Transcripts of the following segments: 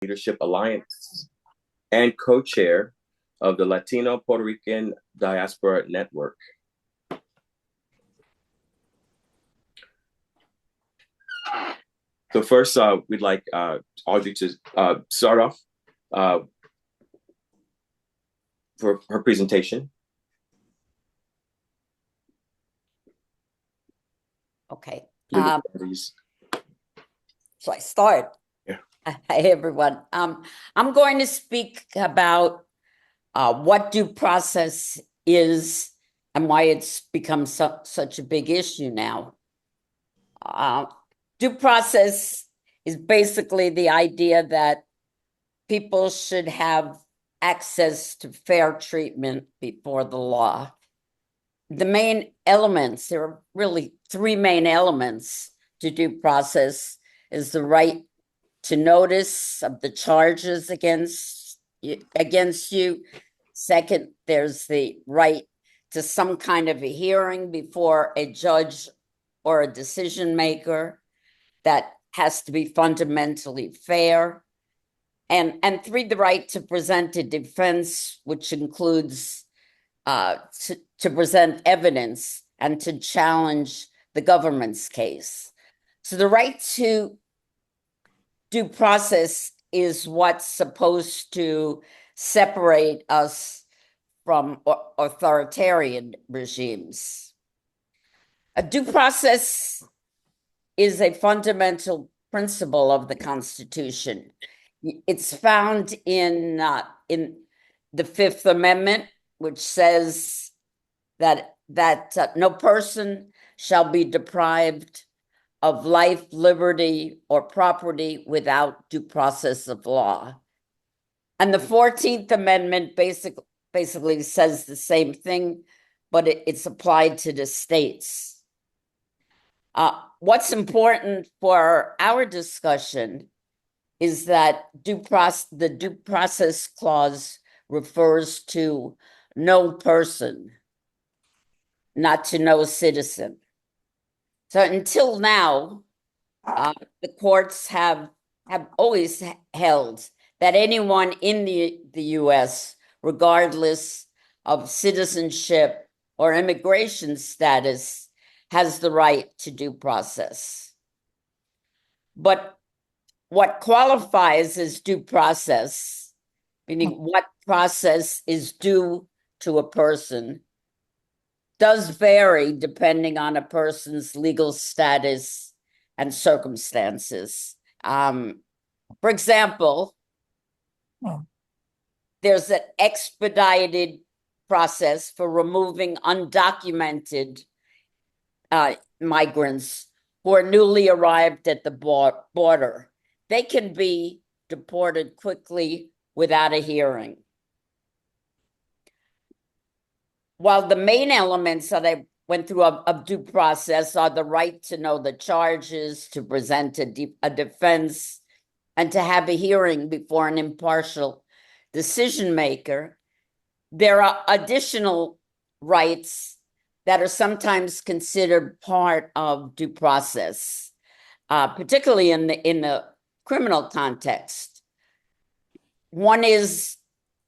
Leadership Alliance and co-chair of the Latino-Puerto Rican Diaspora Network. So first, we'd like Audrey to start off for her presentation. Okay. So I start. Yeah. Hey, everyone. I'm going to speak about what due process is and why it's become such a big issue now. Due process is basically the idea that people should have access to fair treatment before the law. The main elements, there are really three main elements to due process, is the right to notice of the charges against you. Second, there's the right to some kind of a hearing before a judge or a decision maker that has to be fundamentally fair. And three, the right to present a defense, which includes to present evidence and to challenge the government's case. So the right to due process is what's supposed to separate us from authoritarian regimes. A due process is a fundamental principle of the Constitution. It's found in the Fifth Amendment, which says that no person shall be deprived of life, liberty, or property without due process of law. And the 14th Amendment basically says the same thing, but it's applied to the states. What's important for our discussion is that the due process clause refers to no person, not to no citizen. So until now, the courts have always held that anyone in the US, regardless of citizenship or immigration status, has the right to due process. But what qualifies as due process, meaning what process is due to a person, does vary depending on a person's legal status and circumstances. For example, there's an expedited process for removing undocumented migrants who are newly arrived at the border. They can be deported quickly without a hearing. While the main elements that I went through of due process are the right to know the charges, to present a defense, and to have a hearing before an impartial decision maker, there are additional rights that are sometimes considered part of due process, particularly in the criminal context. One is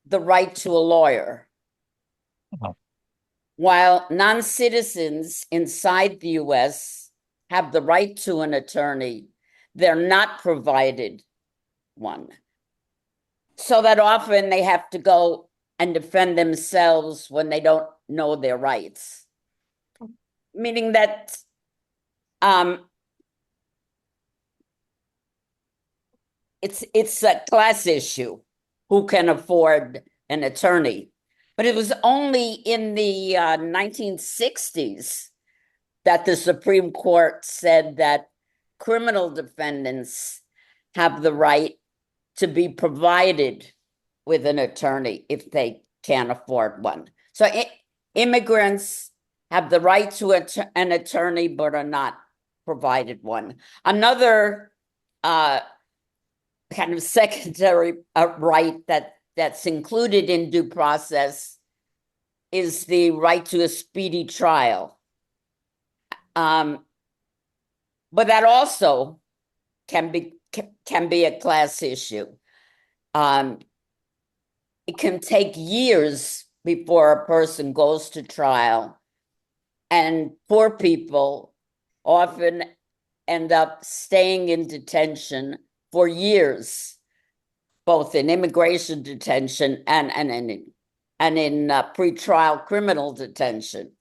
the right to a lawyer. Oh. While non-citizens inside the US have the right to an attorney, they're not provided one. So that often they have to go and defend themselves when they don't know their rights. Meaning that it's a class issue, who can afford an attorney. But it was only in the 1960s that the Supreme Court said that criminal defendants have the right to be provided with an attorney if they can't afford one. So immigrants have the right to an attorney but are not provided one. Another kind of secondary right that's included in due process is the right to a speedy trial. But that also can be a class issue. It can take years before a person goes to trial, and poor people often end up staying in detention for years, both in immigration detention and in pretrial criminal detention,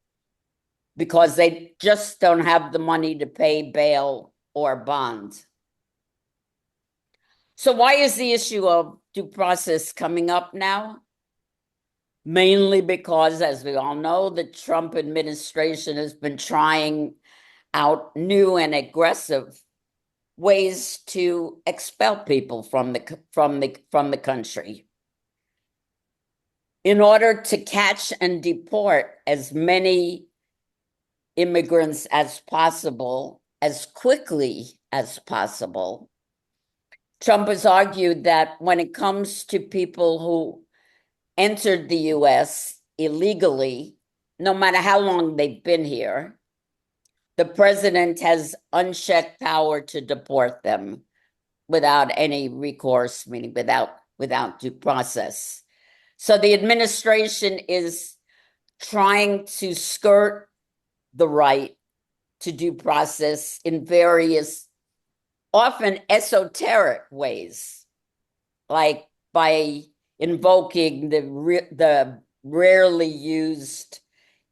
because they just don't have the money to pay bail or bond. So why is the issue of due process coming up now? Mainly because, as we all know, the Trump administration has been trying out new and aggressive ways to expel people from the country in order to catch and deport as many immigrants as possible, as quickly as possible. Trump has argued that when it comes to people who entered the US illegally, no matter how long they've been here, the president has unchecked power to deport them without any recourse, meaning without due process. So the administration is trying to skirt the right to due process in various, often esoteric ways, like by invoking the rarely used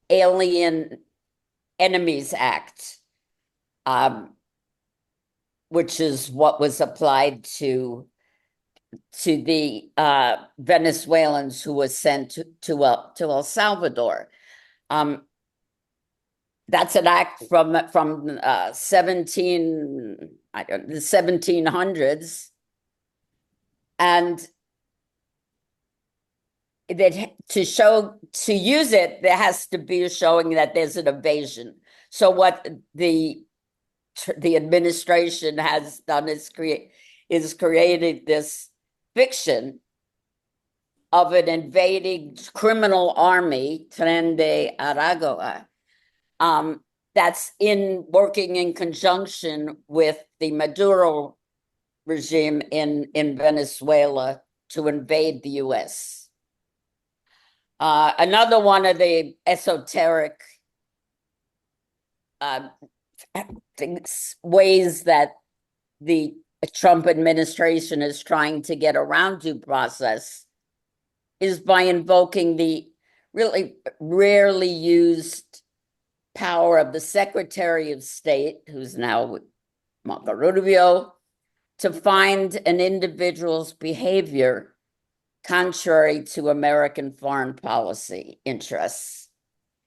Alien Enemies Act, which is what was applied to the Venezuelans who were sent to El Salvador. That's an act from the 1700s, and that to use it, there has to be a showing that there's an evasion. So what the administration has done is created this fiction of an invading criminal army, Tren de Aragua, that's working in conjunction with the Maduro regime in Venezuela to invade the US. Another one of the esoteric ways that the Trump administration is trying to get around due process is by invoking the really rarely used power of the Secretary of State, who's now Marco Rubio, to find an individual's behavior contrary to American foreign policy interests.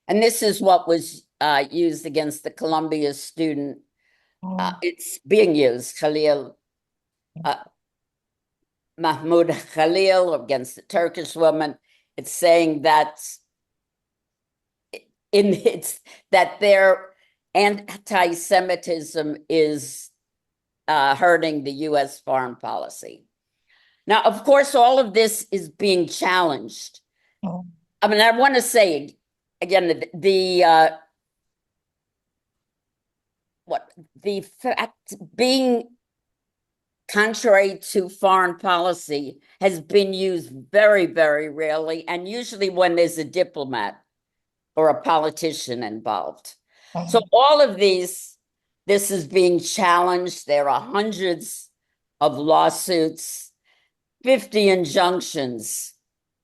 And this is what was used against the Columbia student. It's being used, Mahmoud Khalil, against the Turkish woman. It's saying that that their anti-Semitism is hurting the US foreign policy. Now, of course, all of this is being challenged. I mean, I want to say again, the fact being contrary to foreign policy has been used very, very rarely, and usually when there's a diplomat or a politician involved. So all of this is being challenged. There are hundreds of lawsuits, 50 injunctions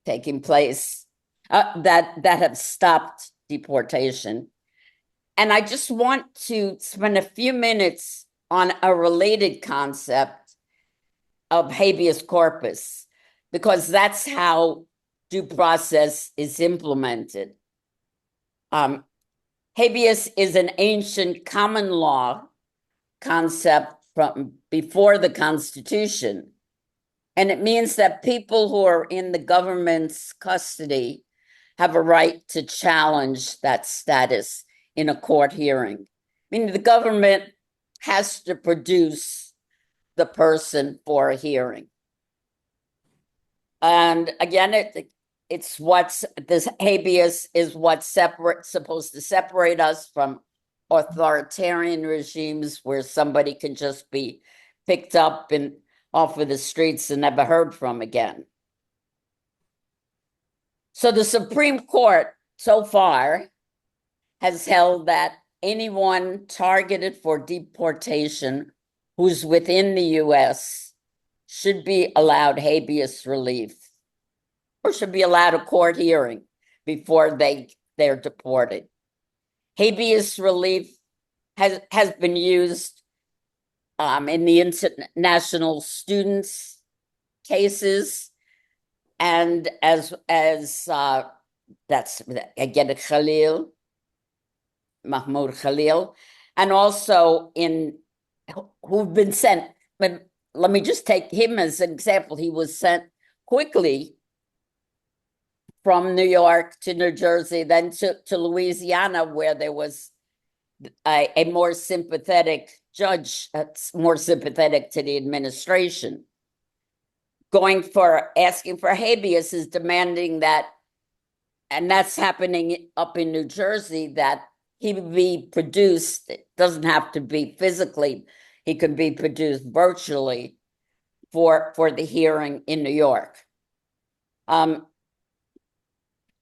taking place that have stopped deportation. And I just want to spend a few minutes on a related concept of habeas corpus, because that's how due process is implemented. Habeas is an ancient common law concept from before the Constitution. And it means that people who are in the government's custody have a right to challenge that status in a court hearing. Meaning the government has to produce the person for a hearing. And again, it's what's this habeas is what's supposed to separate us from authoritarian regimes where somebody can just be picked up and off of the streets and never heard from again. So the Supreme Court so far has held that anyone targeted for deportation who's within the US should be allowed habeas relief or should be allowed a court hearing before they're deported. Habeas relief has been used in the international students cases, and as that's again Mahmoud Khalil, and also in who've been sent. But let me just take him as an example. He was sent quickly from New York to New Jersey, then to Louisiana, where there was a more sympathetic judge, more sympathetic to the administration. Asking for habeas is demanding that, and that's happening up in New Jersey, that he be produced. It doesn't have to be physically. He can be produced virtually for the hearing in New York.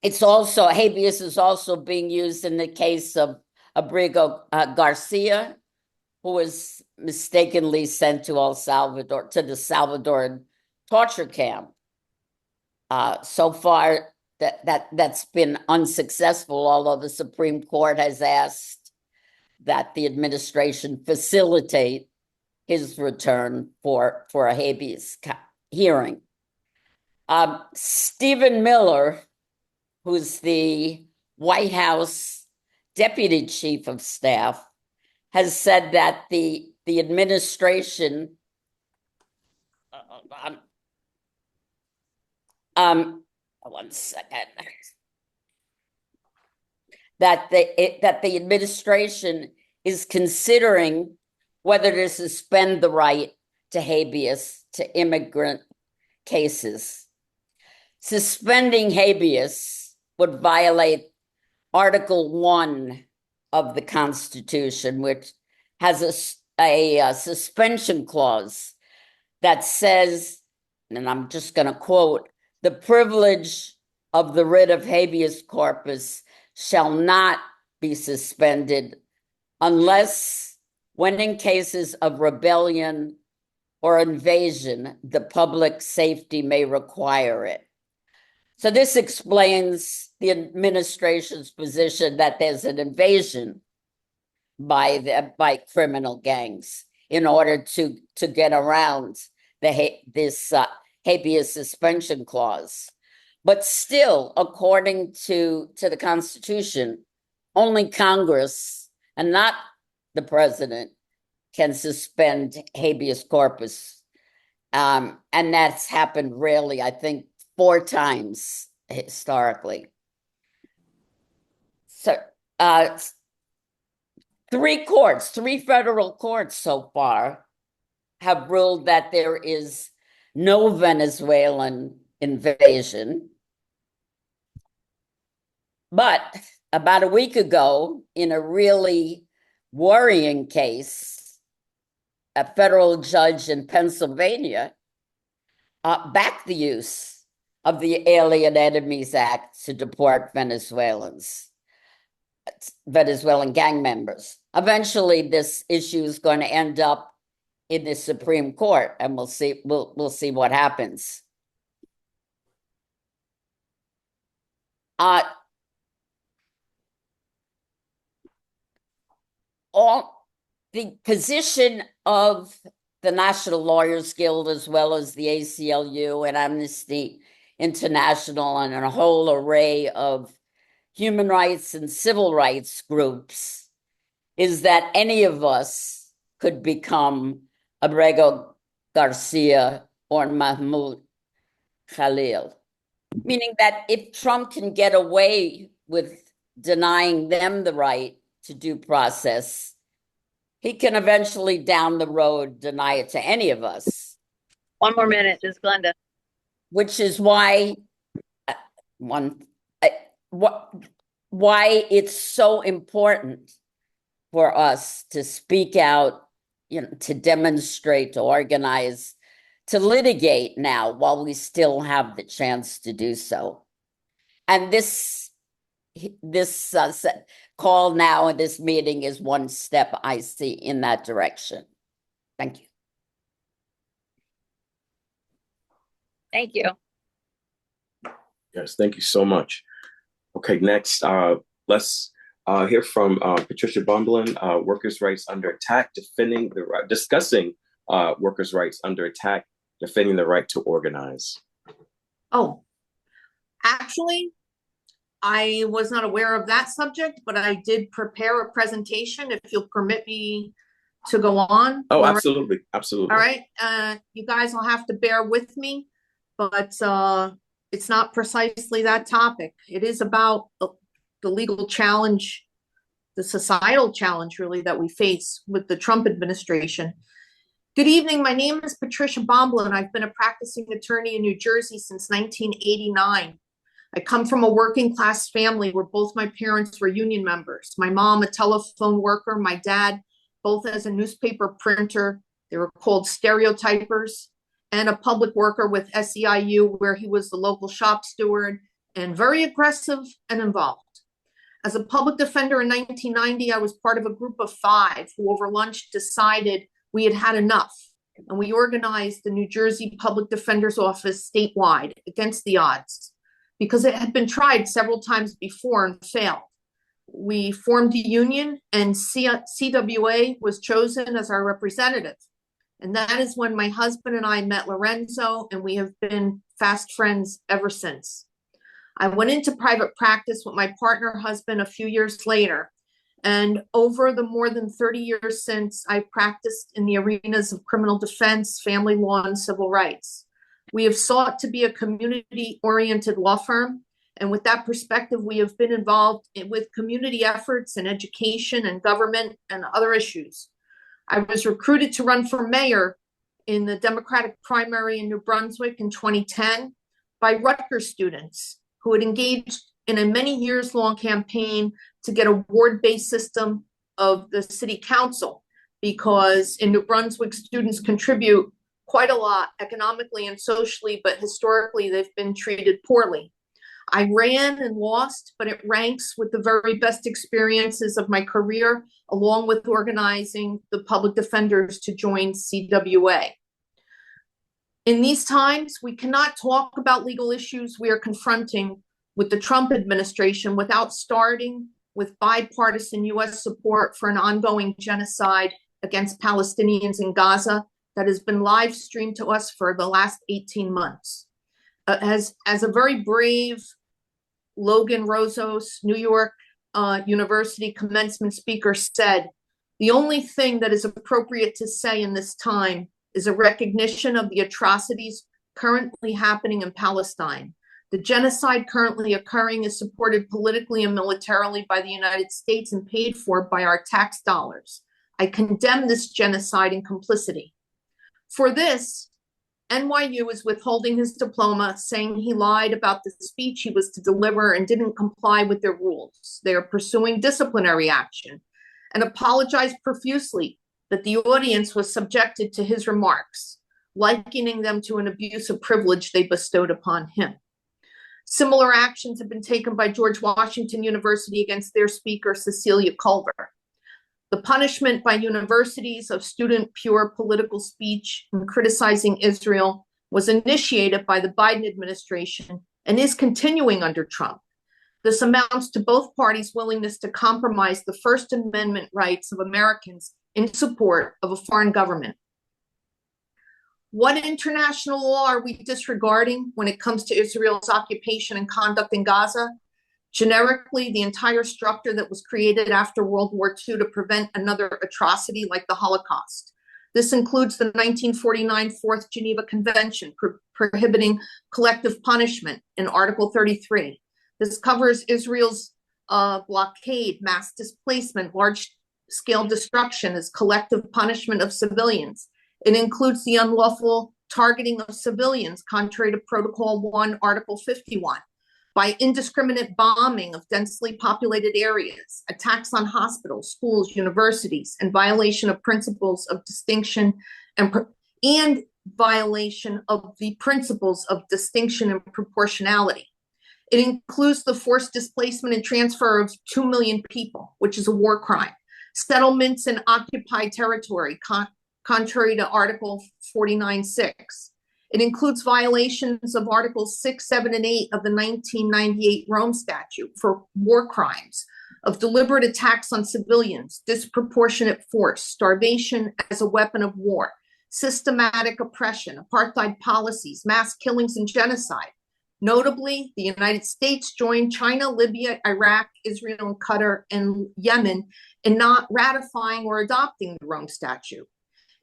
It's also, habeas is also being used in the case of Abrigo Garcia, who was mistakenly sent to El Salvador, to the Salvadoran torture camp. So far, that's been unsuccessful, although the Supreme Court has asked that the administration facilitate his return for a habeas hearing. Stephen Miller, who's the White House Deputy Chief of Staff, has said that the administration one second, that the administration is considering whether to suspend the right to habeas to immigrant cases. Suspending habeas would violate Article 1 of the Constitution, which has a suspension clause that says, and I'm just going to quote, the privilege of the writ of habeas corpus shall not be suspended unless, when in cases of rebellion or invasion, the public safety may require it. So this explains the administration's position that there's an invasion by criminal gangs in order to get around this habeas suspension clause. But still, according to the Constitution, only Congress and not the president can suspend habeas corpus. And that's happened rarely, I think 4 times historically. So 3 federal courts so far have ruled that there is no Venezuelan invasion. But about a week ago, in a really worrying case, a federal judge in Pennsylvania backed the use of the Alien Enemies Act to deport Venezuelan gang members. Eventually, this issue is going to end up in the Supreme Court, and we'll see what happens. The position of the National Lawyers Guild, as well as the ACLU and Amnesty International, and a whole array of human rights and civil rights groups, is that any of us could become Abrego Garcia or Mahmoud Khalil. Meaning that if Trump can get away with denying them the right to due process, he can eventually down the road deny it to any of us. 1 more minute, just Glenda. Which is why why it's so important for us to speak out, to demonstrate, to organize, to litigate now while we still have the chance to do so. And this call now and this meeting is one step I see in that direction. Thank you. Thank you. Yes, thank you so much. Okay, next, let's hear from Patricia Bombelyn, workers' rights under attack, discussing workers' rights under attack, defending the right to organize. Oh, actually, I was not aware of that subject, but I did prepare a presentation, if you'll permit me to go on. Oh, absolutely, absolutely. All right, you guys will have to bear with me, but it's not precisely that topic. It is about the legal challenge, the societal challenge, really, that we face with the Trump administration. Good evening. My name is Patricia Bombelyn. I've been a practicing attorney in New Jersey since 1989. I come from a working class family where both my parents were union members. My mom, a telephone worker, my dad, both as a newspaper printer. They were called stereotypers, and a public worker with SEIU, where he was the local shop steward and very aggressive and involved. As a public defender in 1990, I was part of a group of 5 who over lunch decided we had had enough, and we organized the New Jersey Public Defender's Office statewide against the odds because it had been tried several times before and failed. We formed a union, and CWA was chosen as our representative. And that is when my husband and I met Lorenzo, and we have been fast friends ever since. I went into private practice with my partner husband a few years later. And over the more than 30 years since, I practiced in the arenas of criminal defense, family law, and civil rights. We have sought to be a community-oriented law firm. And with that perspective, we have been involved with community efforts in education and government and other issues. I was recruited to run for mayor in the Democratic primary in New Brunswick in 2010 by Rutgers students who had engaged in a many years long campaign to get a ward-based system of the city council, because in New Brunswick, students contribute quite a lot economically and socially, but historically they've been treated poorly. I ran and lost, but it ranks with the very best experiences of my career, along with organizing the public defenders to join CWA. In these times, we cannot talk about legal issues we are confronting with the Trump administration without starting with bipartisan U.S. support for an ongoing genocide against Palestinians in Gaza that has been live streamed to us for the last 18 months. As a very brave Logan Rozos, New York University commencement speaker said, the only thing that is appropriate to say in this time is a recognition of the atrocities currently happening in Palestine. The genocide currently occurring is supported politically and militarily by the United States and paid for by our tax dollars. I condemn this genocide and complicity. For this, NYU is withholding his diploma, saying he lied about the speech he was to deliver and didn't comply with their rules. They are pursuing disciplinary action and apologized profusely that the audience was subjected to his remarks, likening them to an abuse of privilege they bestowed upon him. Similar actions have been taken by George Washington University against their speaker, Cecilia Culver. The punishment by universities of student pure political speech and criticizing Israel was initiated by the Biden administration and is continuing under Trump. This amounts to both parties' willingness to compromise the First Amendment rights of Americans in support of a foreign government. What international law are we disregarding when it comes to Israel's occupation and conduct in Gaza? Generically, the entire structure that was created after World War II to prevent another atrocity like the Holocaust. This includes the 1949 Fourth Geneva Convention prohibiting collective punishment in Article 33. This covers Israel's blockade, mass displacement, large-scale destruction as collective punishment of civilians. It includes the unlawful targeting of civilians, contrary to Protocol 1, Article 51, by indiscriminate bombing of densely populated areas, attacks on hospitals, schools, universities, and violation of principles of distinction and violation of the principles of distinction and proportionality. It includes the forced displacement and transfer of 2 million people, which is a war crime. Settlements in occupied territory, contrary to Article 49.6. It includes violations of Articles 6, 7, and 8 of the 1998 Rome Statute for war crimes, of deliberate attacks on civilians, disproportionate force, starvation as a weapon of war, systematic oppression, apartheid policies, mass killings, and genocide. Notably, the United States joined China, Libya, Iraq, Israel, and Qatar, and Yemen in not ratifying or adopting the Rome Statute.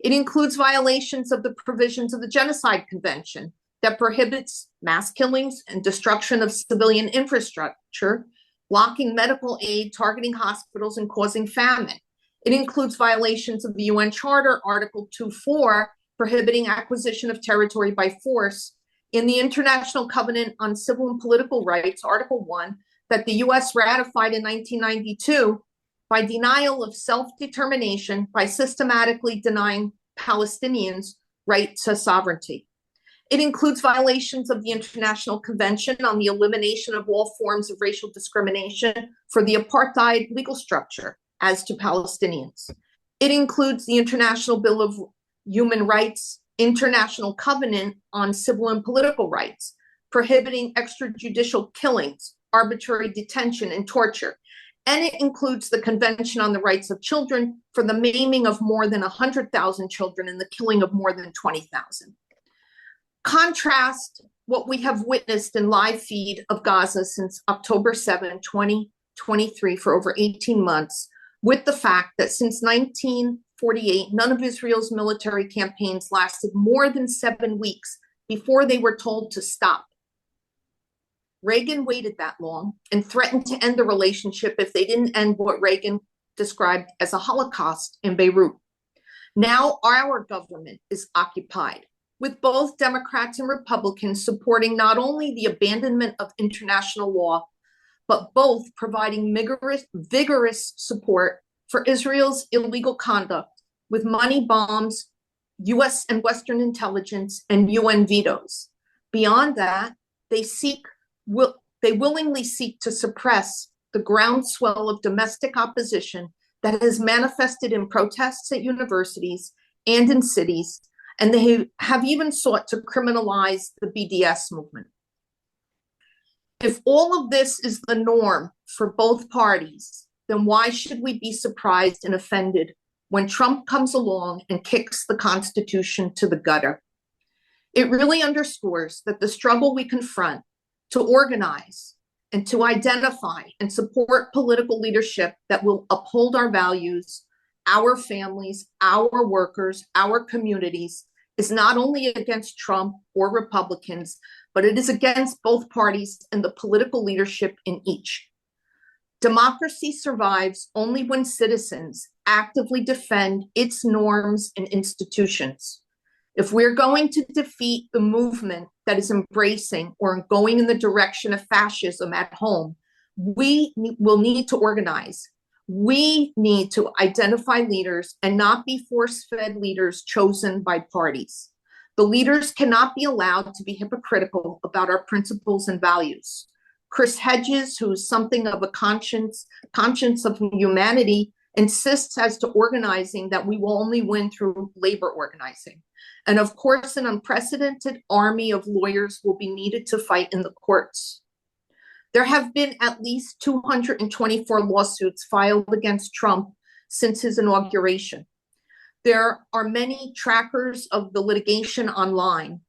It includes violations of the provisions of the Genocide Convention that prohibits mass killings and destruction of civilian infrastructure, blocking medical aid, targeting hospitals, and causing famine. It includes violations of the UN Charter, Article 2.4, prohibiting acquisition of territory by force, in the International Covenant on Civil and Political Rights, Article 1, that the US ratified in 1992, by denial of self-determination, by systematically denying Palestinians right to sovereignty. It includes violations of the International Convention on the Elimination of All Forms of Racial Discrimination for the apartheid legal structure as to Palestinians. It includes the International Bill of Human Rights, International Covenant on Civil and Political Rights, prohibiting extrajudicial killings, arbitrary detention, and torture. And it includes the Convention on the Rights of Children for the maiming of more than 100,000 children and the killing of more than 20,000. Contrast what we have witnessed in live feed of Gaza since October 7, 2023, for over 18 months, with the fact that since 1948, none of Israel's military campaigns lasted more than 7 weeks before they were told to stop. Reagan waited that long and threatened to end the relationship if they didn't end what Reagan described as a Holocaust in Beirut. Now our government is occupied, with both Democrats and Republicans supporting not only the abandonment of international law, but both providing vigorous support for Israel's illegal conduct with money, bombs, US and Western intelligence, and UN vetoes. Beyond that, they willingly seek to suppress the groundswell of domestic opposition that has manifested in protests at universities and in cities, and they have even sought to criminalize the BDS movement. If all of this is the norm for both parties, then why should we be surprised and offended when Trump comes along and kicks the Constitution to the gutter? It really underscores that the struggle we confront to organize and to identify and support political leadership that will uphold our values, our families, our workers, our communities, is not only against Trump or Republicans, but it is against both parties and the political leadership in each. Democracy survives only when citizens actively defend its norms and institutions. If we're going to defeat the movement that is embracing or going in the direction of fascism at home, we will need to organize. We need to identify leaders and not be force-fed leaders chosen by parties. The leaders cannot be allowed to be hypocritical about our principles and values. Chris Hedges, who is something of a conscience of humanity, insists as to organizing that we will only win through labor organizing. And of course, an unprecedented army of lawyers will be needed to fight in the courts. There have been at least 224 lawsuits filed against Trump since his inauguration. There are many trackers of the litigation online.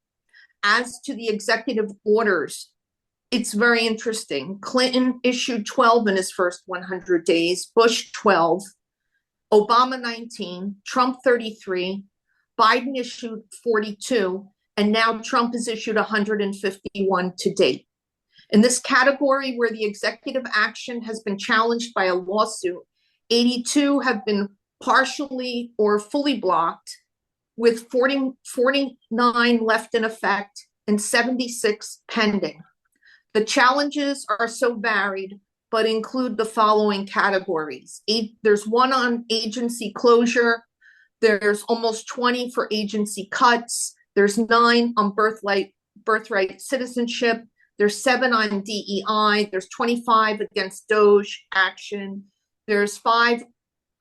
As to the executive orders, it's very interesting. Clinton issued 12 in his first 100 days, Bush 12, Obama 19, Trump 33, Biden issued 42, and now Trump has issued 151 to date. In this category where the executive action has been challenged by a lawsuit, 82 have been partially or fully blocked, with 49 left in effect and 76 pending. The challenges are so varied, but include the following categories. There's one on agency closure. There's almost 20 for agency cuts. There's 9 on birthright citizenship. There's 7 on DEI. There's 25 against Doge action. There's 5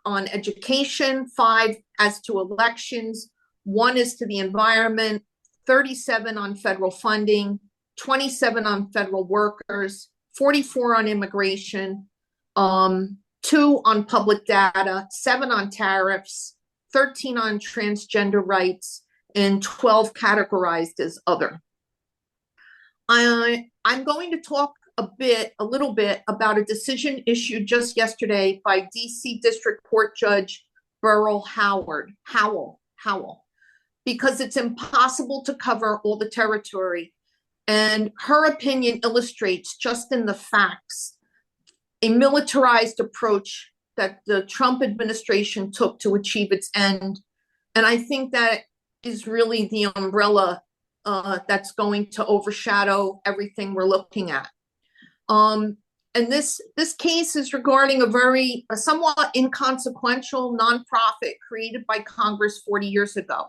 on education, 5 as to elections, 1 is to the environment, 37 on federal funding, 27 on federal workers, 44 on immigration, 2 on public data, 7 on tariffs, 13 on transgender rights, and 12 categorized as other. I'm going to talk a little bit about a decision issued just yesterday by DC District Court Judge Beryl Howell, because it's impossible to cover all the territory. And her opinion illustrates, just in the facts, a militarized approach that the Trump administration took to achieve its end. And I think that is really the umbrella that's going to overshadow everything we're looking at. And this case is regarding a somewhat inconsequential nonprofit created by Congress 40 years ago.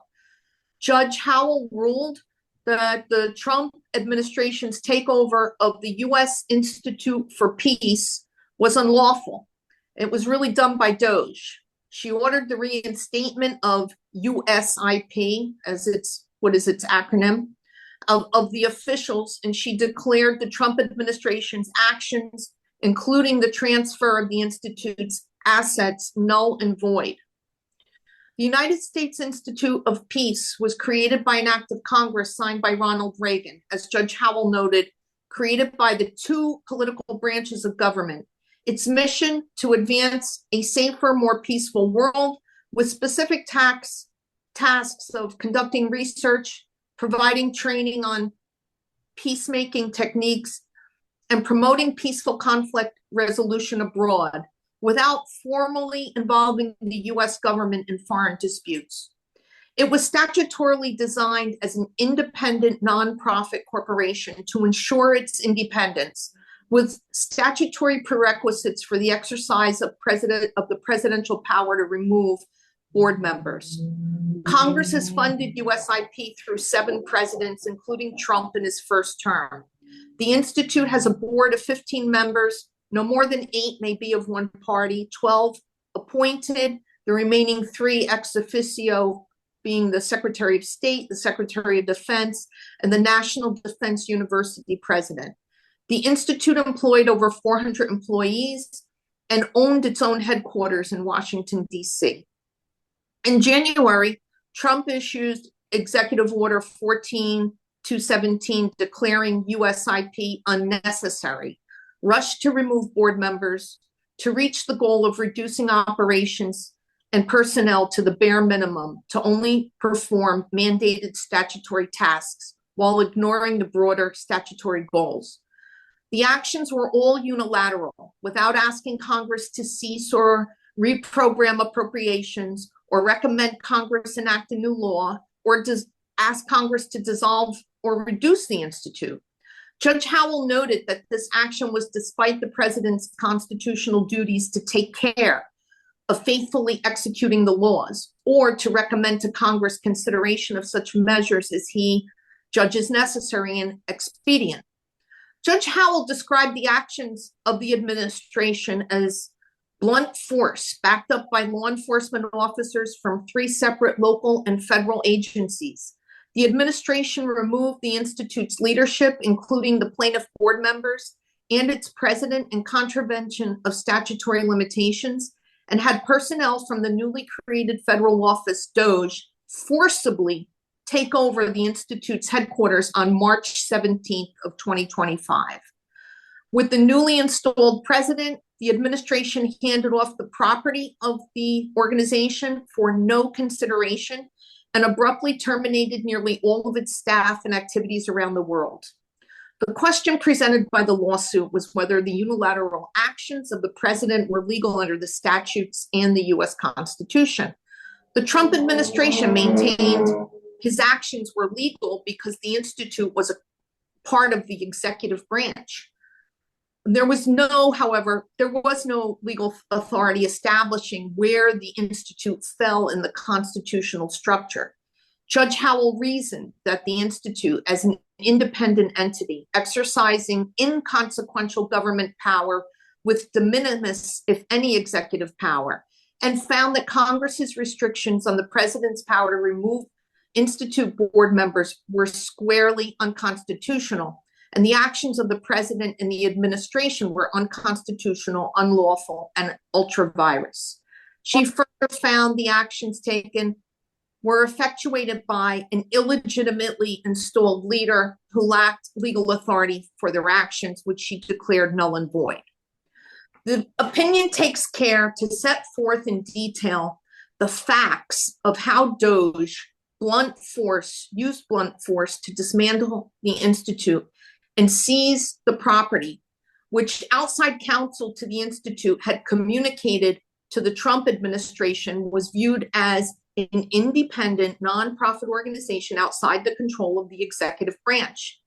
Judge Howell ruled that the Trump administration's takeover of the U.S. Institute for Peace was unlawful. It was really done by Doge. She ordered the reinstatement of USIP, as its acronym, of the officials, and she declared the Trump administration's actions, including the transfer of the Institute's assets, null and void. The United States Institute of Peace was created by an act of Congress signed by Ronald Reagan, as Judge Howell noted, created by the 2 political branches of government. Its mission to advance a safer, more peaceful world with specific tasks of conducting research, providing training on peacemaking techniques, and promoting peaceful conflict resolution abroad without formally involving the U.S. government in foreign disputes. It was statutorily designed as an independent nonprofit corporation to ensure its independence, with statutory prerequisites for the exercise of the presidential power to remove board members. Congress has funded USIP through 7 presidents, including Trump in his first term. The Institute has a board of 15 members. No more than 8 may be of one party, 12 appointed, the remaining 3 ex officio being the Secretary of State, the Secretary of Defense, and the National Defense University president. The Institute employed over 400 employees and owned its own headquarters in Washington, D.C. In January, Trump issued Executive Order 14217 declaring USIP unnecessary, rushed to remove board members to reach the goal of reducing operations and personnel to the bare minimum to only perform mandated statutory tasks while ignoring the broader statutory goals. The actions were all unilateral, without asking Congress to cease or reprogram appropriations or recommend Congress enact a new law or ask Congress to dissolve or reduce the Institute. Judge Howell noted that this action was despite the president's constitutional duties to take care of faithfully executing the laws or to recommend to Congress consideration of such measures as he judges necessary and expedient. Judge Howell described the actions of the administration as blunt force backed up by law enforcement officers from 3 separate local and federal agencies. The administration removed the Institute's leadership, including the plaintiff board members and its president, in contravention of statutory limitations, and had personnel from the newly created federal office, DOGE, forcibly take over the Institute's headquarters on March 17th of 2025. With the newly installed president, the administration handed off the property of the organization for no consideration and abruptly terminated nearly all of its staff and activities around the world. The question presented by the lawsuit was whether the unilateral actions of the president were legal under the statutes and the U.S. Constitution. The Trump administration maintained his actions were legal because the Institute was a part of the executive branch. There was no legal authority establishing where the Institute fell in the constitutional structure. Judge Howell reasoned that the Institute, as an independent entity exercising inconsequential government power with de minimis, if any, executive power, and found that Congress's restrictions on the president's power to remove Institute board members were squarely unconstitutional, and the actions of the president and the administration were unconstitutional, unlawful, and ultra vires. She further found the actions taken were effectuated by an illegitimately installed leader who lacked legal authority for their actions, which she declared null and void. The opinion takes care to set forth in detail the facts of how Doge used blunt force to dismantle the Institute and seize the property, which outside counsel to the Institute had communicated to the Trump administration was viewed as an independent nonprofit organization outside the control of the executive branch.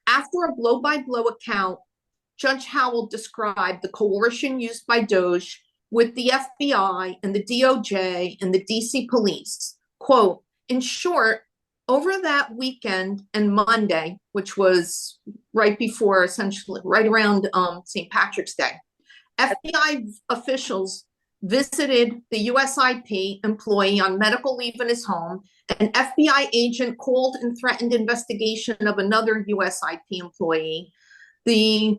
After a blow-by-blow account, Judge Howell described the coercion used by Doge with the FBI and the DOJ and the DC police. Quote, in short, over that weekend and Monday, which was right before, essentially, right around St. Patrick's Day, FBI officials visited the USIP employee on medical leave in his home. An FBI agent called and threatened investigation of another USIP employee. The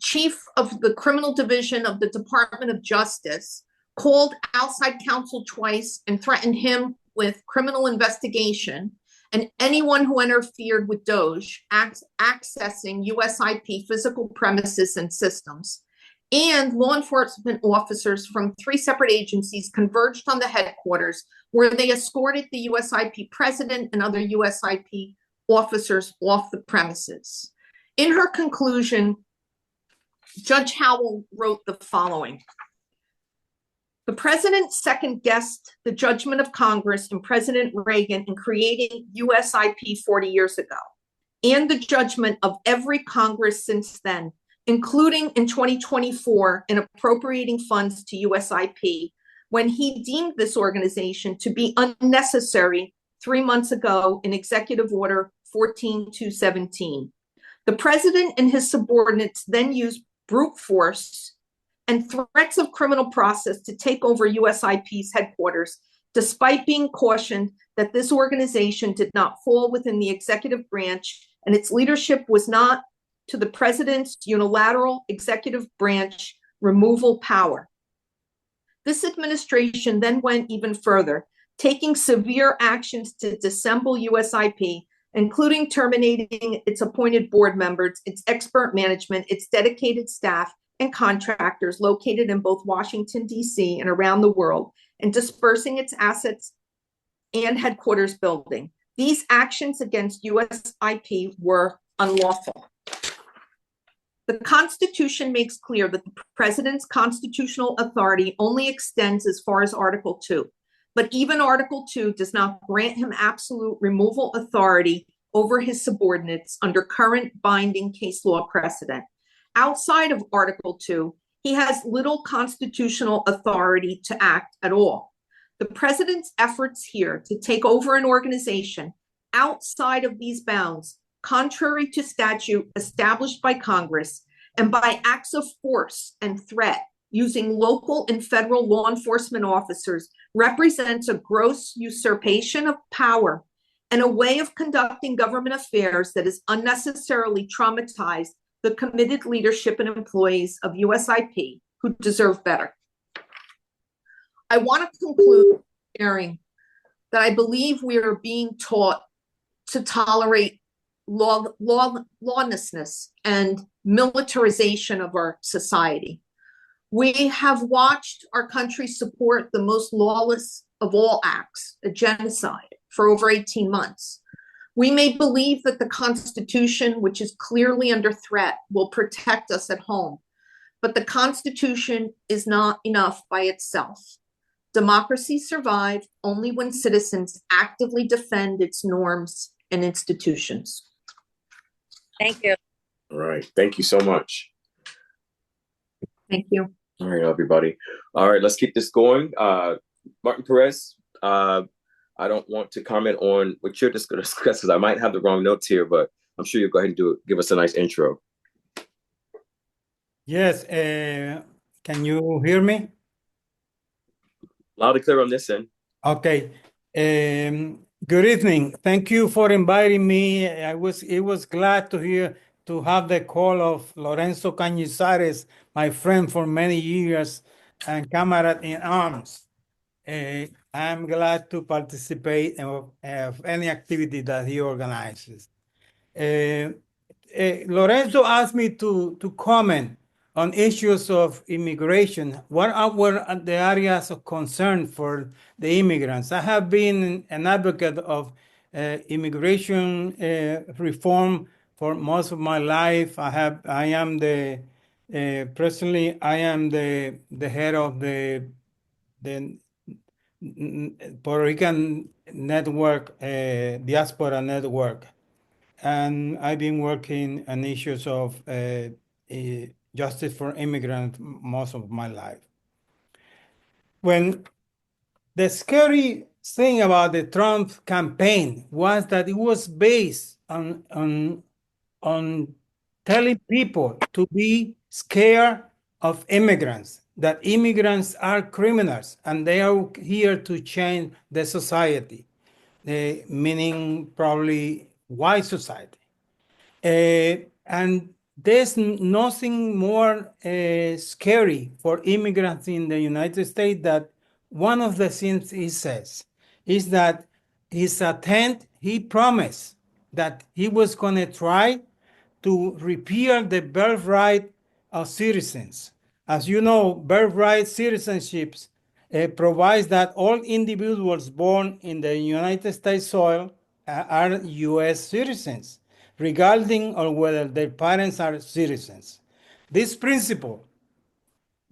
chief of the criminal division of the Department of Justice called outside counsel twice and threatened him with criminal investigation, and anyone who interfered with Doge accessing USIP physical premises and systems. And law enforcement officers from 3 separate agencies converged on the headquarters, where they escorted the USIP president and other USIP officers off the premises. In her conclusion, Judge Howell wrote the following. The president second-guessed the judgment of Congress and President Reagan in creating USIP 40 years ago, and the judgment of every Congress since then, including in 2024 in appropriating funds to USIP, when he deemed this organization to be unnecessary 3 months ago in Executive Order 14217. The president and his subordinates then used brute force and threats of criminal process to take over USIP's headquarters, despite being cautioned that this organization did not fall within the executive branch and its leadership was not to the president's unilateral executive branch removal power. This administration then went even further, taking severe actions to dissemble USIP, including terminating its appointed board members, its expert management, its dedicated staff, and contractors located in both Washington, D.C. and around the world, and dispersing its assets and headquarters building. These actions against USIP were unlawful. The Constitution makes clear that the president's constitutional authority only extends as far as Article 2, but even Article 2 does not grant him absolute removal authority over his subordinates under current binding case law precedent. Outside of Article 2, he has little constitutional authority to act at all. The president's efforts here to take over an organization outside of these bounds, contrary to statute established by Congress, and by acts of force and threat using local and federal law enforcement officers, represents a gross usurpation of power and a way of conducting government affairs that has unnecessarily traumatized the committed leadership and employees of USIP who deserve better. I want to conclude sharing that I believe we are being taught to tolerate lawlessness and militarization of our society. We have watched our country support the most lawless of all acts, a genocide, for over 18 months. We may believe that the Constitution, which is clearly under threat, will protect us at home, but the Constitution is not enough by itself. Democracy survives only when citizens actively defend its norms and institutions. Thank you. All right. Thank you so much. Thank you. All right, everybody. All right, let's keep this going. Martin Perez, I don't want to comment on what you're just going to discuss because I might have the wrong notes here, but I'm sure you'll go ahead and give us a nice intro. Yes, can you hear me? Loud and clear on this end. Okay. Good evening. Thank you for inviting me. It was glad to have the call of Lorenzo Cañizares, my friend for many years and comrade in arms. I'm glad to participate of any activity that he organizes. Lorenzo asked me to comment on issues of immigration. Were the areas of concern for the immigrants? I have been an advocate of immigration reform for most of my life. Presently I am the head of the Puerto Rican network, Diaspora network, and I've been working on issues of justice for immigrants most of my life. When the scary thing about the Trump campaign was that it was based on telling people to be scared of immigrants, that immigrants are criminals and they are here to change the society, meaning probably white society. And there's nothing more scary for immigrants in the United States that one of the things he says is that he promised that he was going to try to repeal the birthright of citizens. As you know, birthright citizenships provides that all individuals born in the United States soil are U.S. citizens, regarding of whether their parents are citizens. This principle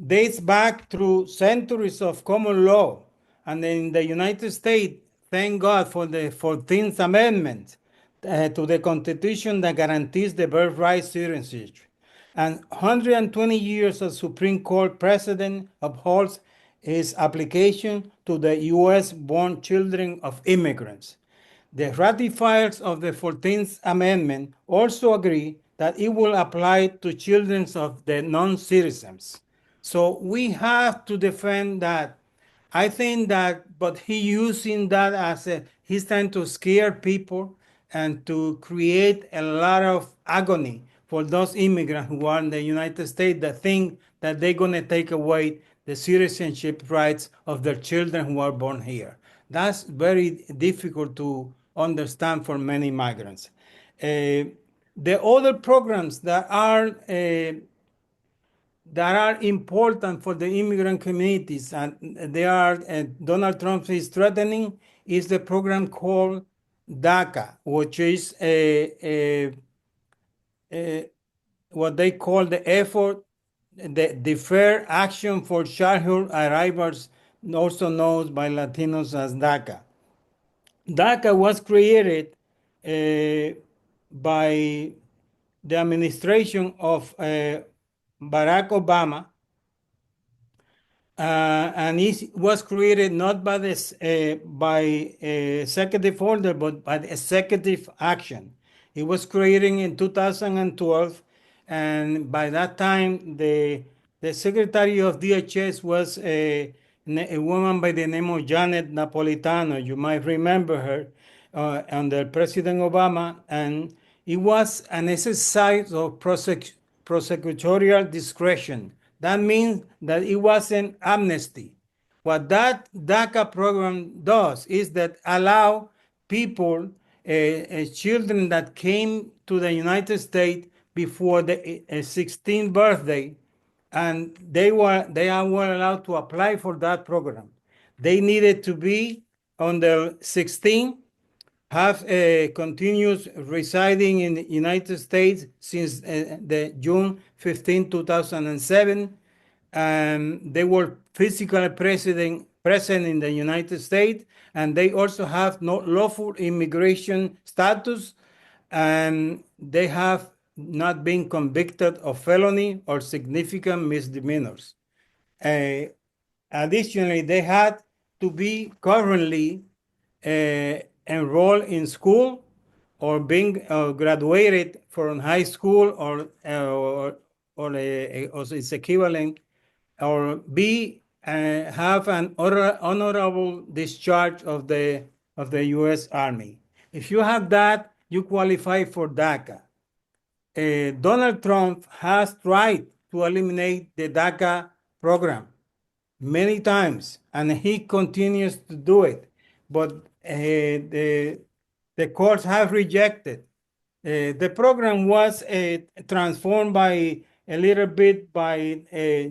dates back through centuries of common law, and in the United States, thank God for the 14th Amendment to the Constitution that guarantees the birthright citizenship. And 120 years of Supreme Court precedent upholds its application to the U.S.-born children of immigrants. The ratifiers of the 14th Amendment also agree that it will apply to children of the non-citizens. So we have to defend that. I think that, but using that he's trying to scare people and to create a lot of agony for those immigrants who are in the United States that think that they're going to take away the citizenship rights of their children who are born here. That's very difficult to understand for many migrants. The other programs that are important for the immigrant communities, and they are Donald Trump is threatening, is the program called DACA, which is what they call the Deferred Action for Childhood Arrivals, also known by Latinos as DACA. DACA was created by the administration of Barack Obama, and it was created not by executive order, but by the executive action. It was created in 2012, and by that time, the secretary of DHS was a woman by the name of Janet Napolitano. You might remember her under President Obama, and it was an exercise of prosecutorial discretion. That means that it wasn't amnesty. What that DACA program does is that allow people, children that came to the United States before the 16th birthday, and they were allowed to apply for that program. They needed to be under 16, have continuous residing in the United States since the June 15, 2007. They were physically present in the United States, and they also have no lawful immigration status, and they have not been convicted of felony or significant misdemeanors. Additionally, they had to be currently enroll in school or being graduated from high school or its equivalent, or B, have an honorable discharge of the U.S. Army. If you have that, you qualify for DACA. Donald Trump has tried to eliminate the DACA program many times, and he continues to do it. But the courts have rejected. The program was transformed by a little bit by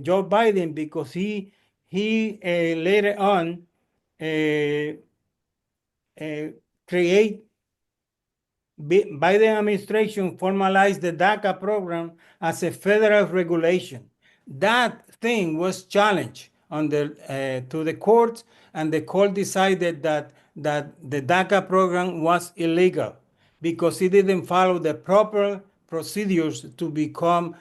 Joe Biden, because he later on create Biden administration formalized the DACA program as a federal regulation. That thing was challenged to the court, and the court decided that the DACA program was illegal because it didn't follow the proper procedures to become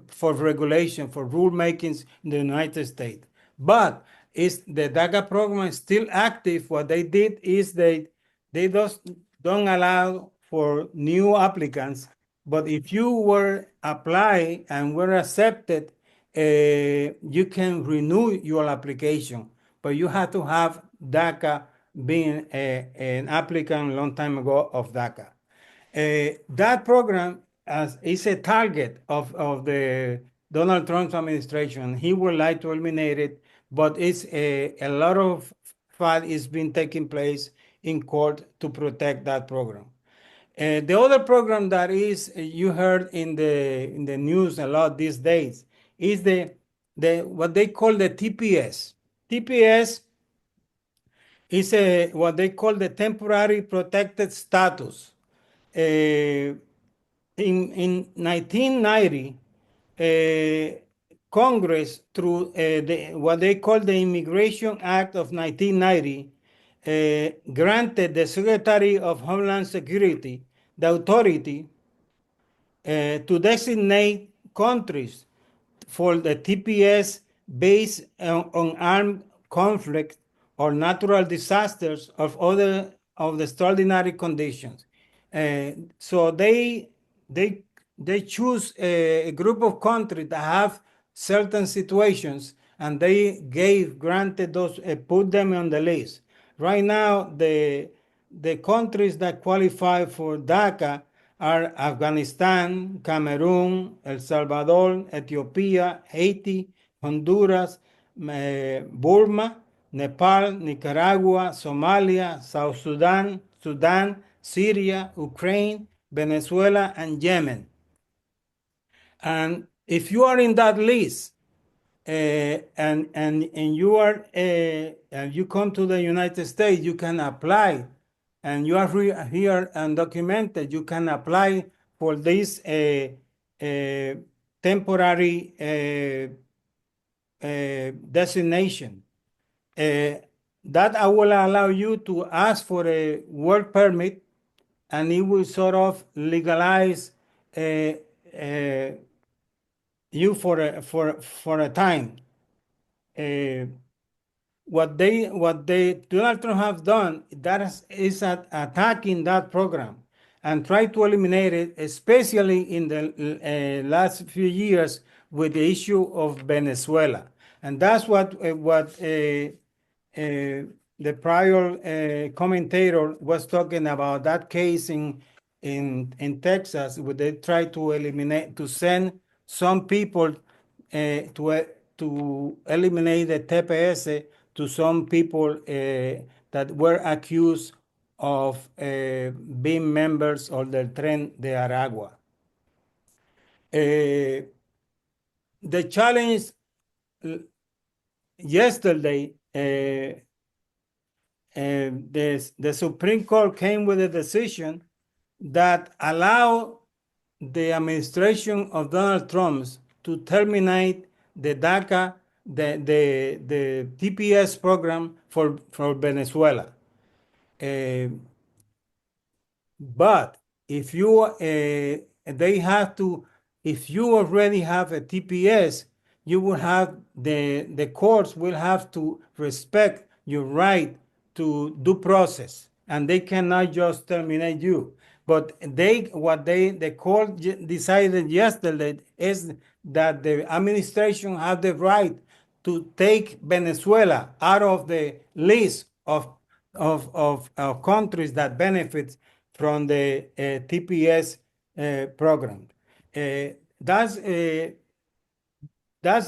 for regulation, for rulemakings in the United States. But the DACA program is still active. What they did is they just don't allow for new applicants, but if you were apply and were accepted, you can renew your application, but you have to have DACA, being an applicant a long time ago of DACA. That program is a target of the Donald Trump's administration. He would like to eliminate it, but it's a lot of fight is being taking place in court to protect that program. The other program that is you heard in the news a lot these days is the what they call the TPS. TPS is what they call the temporary protected status. In 1990, Congress, through what they call the Immigration Act of 1990, granted the Secretary of Homeland Security the authority to designate countries for the TPS based on armed conflict or natural disasters of the extraordinary conditions. So they choose a group of countries that have certain situations, and they granted those, put them on the list. Right now, the countries that qualify for DACA are Afghanistan, Cameroon, El Salvador, Ethiopia, Haiti, Honduras, Burma, Nepal, Nicaragua, Somalia, South Sudan, Syria, Ukraine, Venezuela, and Yemen. And if you are in that list, and you are you come to the United States, you can apply, and you are here undocumented, you can apply for this temporary designation. That will allow you to ask for a work permit, and it will sort of legalize you for a time. What Donald Trump have done, that is attacking that program and try to eliminate it, especially in the last few years with the issue of Venezuela. And that's what the prior commentator was talking about, that case in Texas, where they try to send some people to eliminate the TPS to some people that were accused of being members of the Tren de Aragua. The challenge yesterday, the Supreme Court came with a decision that allowed the administration of Donald Trump to terminate the DACA, the TPS program for Venezuela. But if you if you already have a TPS, you will have the courts will have to respect your right to due process, and they cannot just terminate you. But the court decided yesterday is that the administration have the right to take Venezuela out of the list of countries that benefit from the TPS program. That's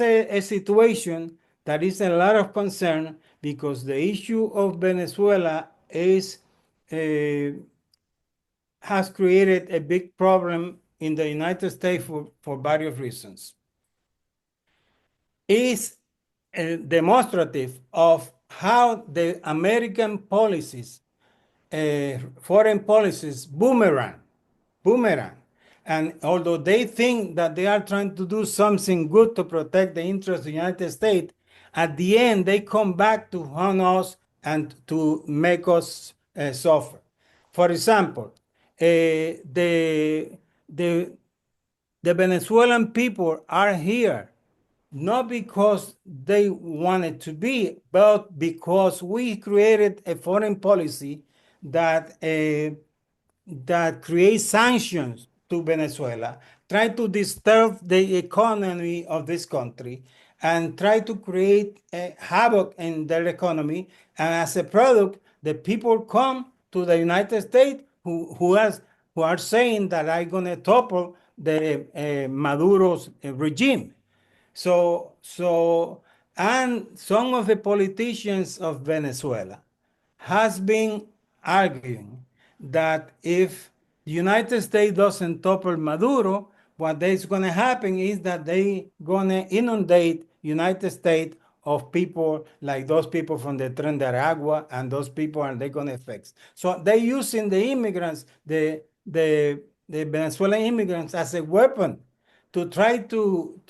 a situation that is a lot of concern because the issue of Venezuela has created a big problem in the United States for various reasons. Is demonstrative of how the American policies, foreign policies, boomerang. And although they think that they are trying to do something good to protect the interests of the United States, at the end they come back to harm us and to make us suffer. For example, the Venezuelan people are here not because they wanted to be, but because we created a foreign policy that creates sanctions to Venezuela, try to disturb the economy of this country, and try to create havoc in their economy. And as a product, the people come to the United States who are saying that I'm going to topple the Maduro's regime. And some of the politicians of Venezuela has been arguing that if the United States doesn't topple Maduro, what is going to happen is that they going to inundate United States of people like those people from the Tren de Aragua, and those people are they going to fix. So they're using the immigrants, the Venezuelan immigrants, as a weapon to try to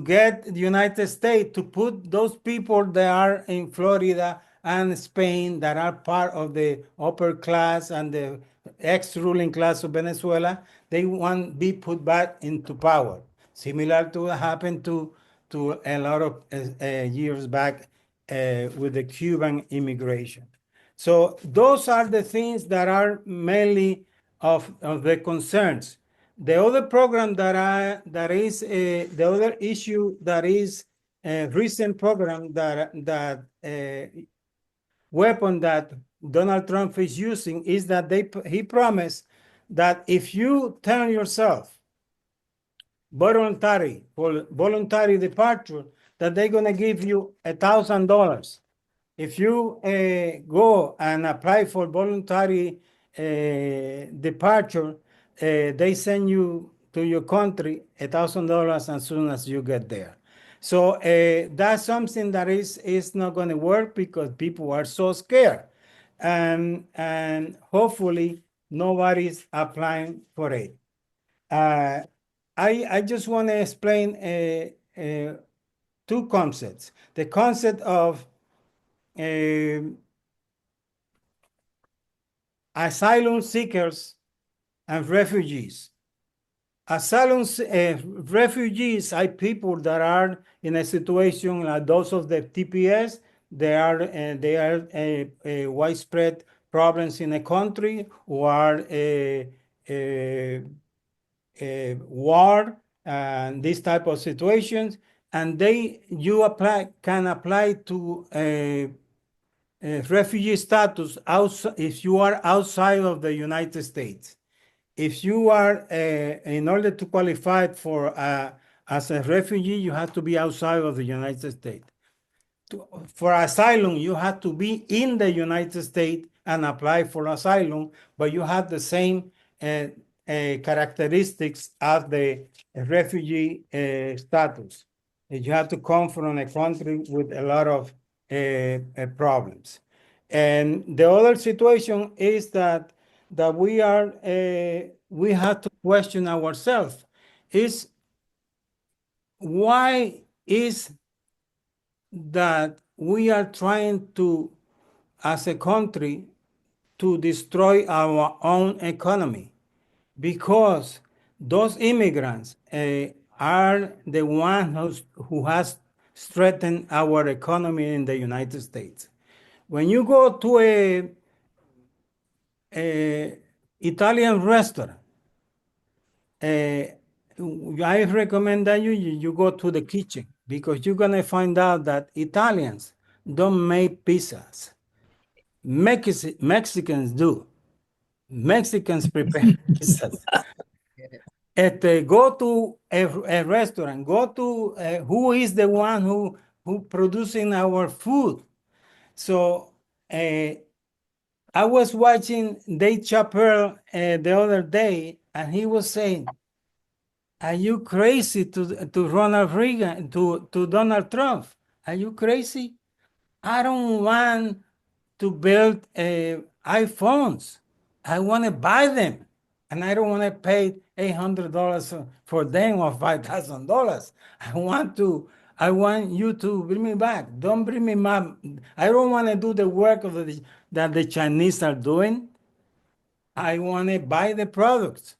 get the United States to put those people that are in Florida and Spain that are part of the upper class and the ex-ruling class of Venezuela, they want to be put back into power, similar to what happened to a lot of years back with the Cuban immigration. So those are the things that are mainly of the concerns. The other program that is the other issue that is a recent program that weapon that Donald Trump is using is that he promised that if you turn yourself voluntary departure, that they're going to give you $1,000. If you go and apply for voluntary departure, they send you to your country $1,000 as soon as you get there. So that's something that is not going to work because people are so scared, and hopefully nobody's applying for it. I just want to explain two concepts. The concept of asylum seekers and refugees. Refugees are people that are in a situation like those of the TPS. They are widespread problems in a country, or war and this type of situations, and you can apply to refugee status if you are outside of the United States. If you are, in order to qualify for as a refugee, you have to be outside of the United States. For asylum, you have to be in the United States and apply for asylum, but you have the same characteristics as the refugee status. You have to come from a country with a lot of problems. And the other situation is that we have to question ourselves is why is that we are trying to, as a country, to destroy our own economy, because those immigrants are the ones who has strengthen our economy in the United States. When you go to a Italian restaurant, I recommend that you go to the kitchen because you're gonna find out that Italians don't make pizzas. Mexicans do. Mexicans prepare pizzas. Go to a restaurant. Go to who is the one who producing our food. So I was watching Dave Chappelle the other day, and he was saying, "Are you crazy to Ronald Reagan to Donald Trump? Are you crazy? I don't want to build iPhones. I want to buy them, and I don't want to pay $800 for them or $5,000. I want you to bring me back. Don't bring me back. I don't want to do the work that the Chinese are doing. I want to buy the products."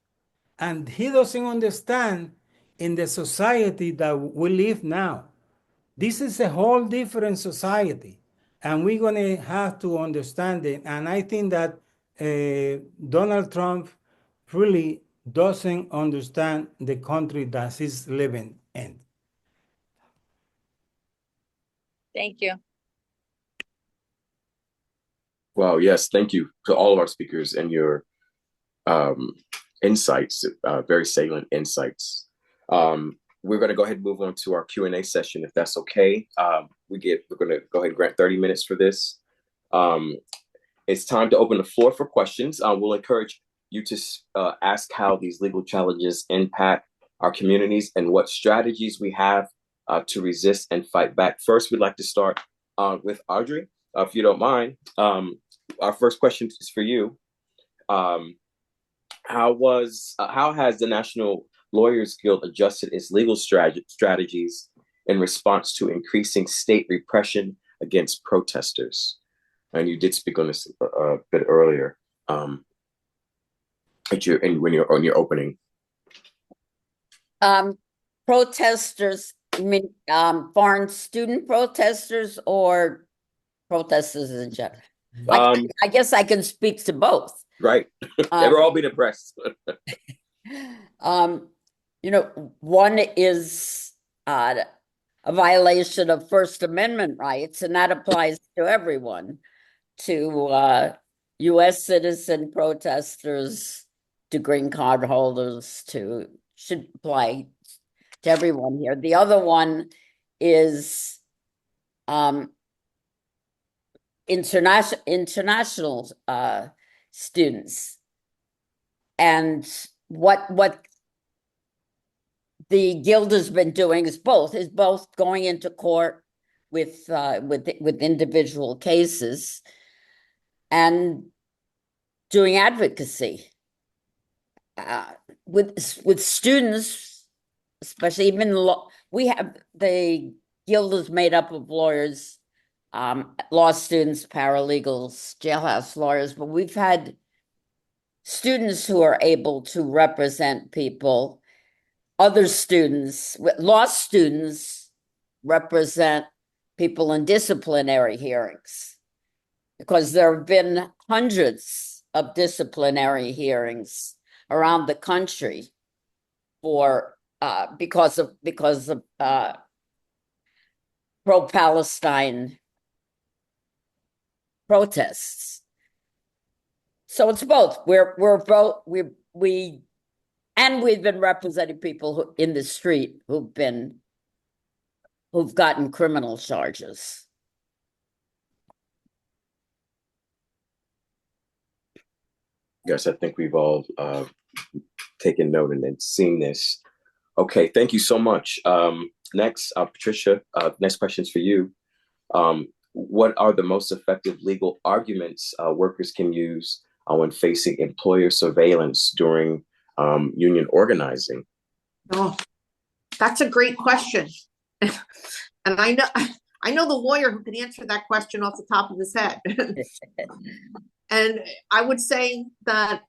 And he doesn't understand in the society that we live now. This is a whole different society, and we're going to have to understand it. And I think that Donald Trump really doesn't understand the country that he's living in. Thank you. Well, yes, thank you to all of our speakers and your insights, very salient insights. We're going to go ahead and move on to our Q&A session, if that's okay. We're going to go ahead and grant 30 minutes for this. It's time to open the floor for questions. We'll encourage you to ask how these legal challenges impact our communities and what strategies we have to resist and fight back. First, we'd like to start with Audrey, if you don't mind. Our first question is for you. How has the National Lawyers Guild adjusted its legal strategies in response to increasing state repression against protesters? And you did speak on this a bit earlier when you're on your opening. Protesters, you mean foreign student protesters or protesters in general? I guess I can speak to both. Right. They're all being oppressed. One is a violation of First Amendment rights, and that applies to everyone, to U.S. citizen protesters, to green card holders, should apply to everyone here. The other one is international students, and what the guild has been doing is both going into court with individual cases and doing advocacy with students, especially even we have the guild is made up of lawyers, law students, paralegals, jailhouse lawyers, but we've had students who are able to represent people. Other students, law students, represent people in disciplinary hearings, because there have been hundreds of disciplinary hearings around the country because of pro-Palestine protests. So it's both. We've been representing people in the street who've gotten criminal charges. Yes, I think we've all taken note and seen this. Okay, thank you so much. Next, Patricia, next question's for you. What are the most effective legal arguments workers can use when facing employer surveillance during union organizing? Oh, that's a great question. And I know the lawyer who can answer that question off the top of his head. And I would say that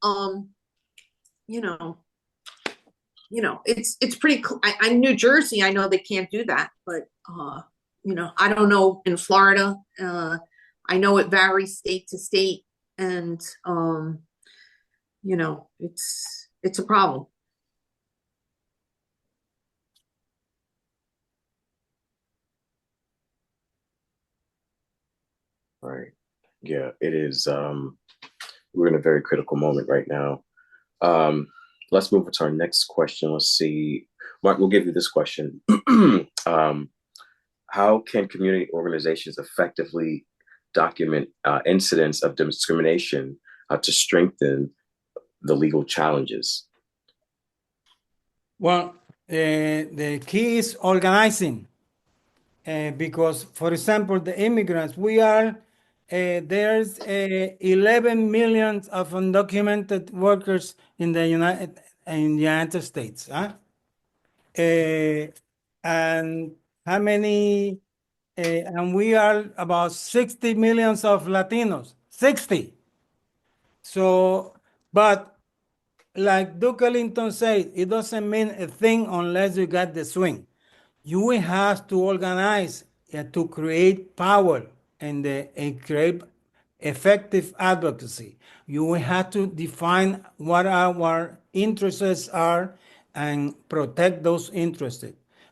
it's pretty. I'm New Jersey. I know they can't do that, but I don't know in Florida. I know it varies state to state, and it's a problem. Right. Yeah, it is. We're in a very critical moment right now. Let's move to our next question. Let's see. Mark, we'll give you this question. How can community organizations effectively document incidents of discrimination to strengthen the legal challenges? Well, the key is organizing. Because, for example, the immigrants, there's 11 million of undocumented workers in the United States. Huh? And how many? And we are about 60 millions of Latinos. 60. So, but like Duke Ellington said, it doesn't mean a thing unless you got the swing. You will have to organize to create power and create effective advocacy. You will have to define what our interests are and protect those interests.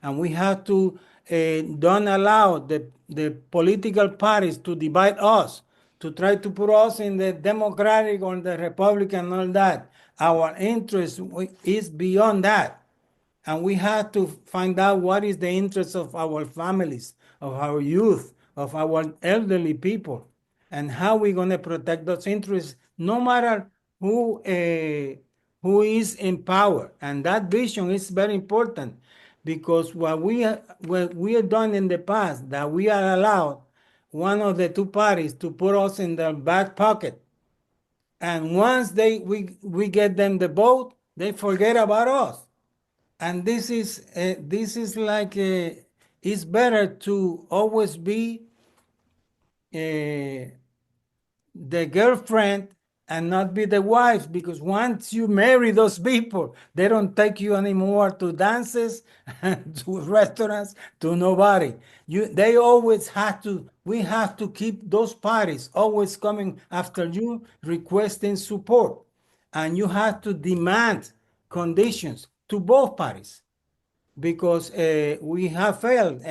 And we have to don't allow the political parties to divide us, to try to put us in the Democratic or the Republican and all that. Our interest is beyond that. And we have to find out what is the interest of our families, of our youth, of our elderly people, and how we're going to protect those interests, no matter who is in power. And that vision is very important, because what we have done in the past, that we are allowed one of the two parties to put us in their back pocket. And once we get them the vote, they forget about us. And this is like it's better to always be the girlfriend and not be the wife, because once you marry those people, they don't take you anymore to dances and to restaurants, to nobody. They always we have to keep those parties always coming after you, requesting support. And you have to demand conditions to both parties, because we have failed.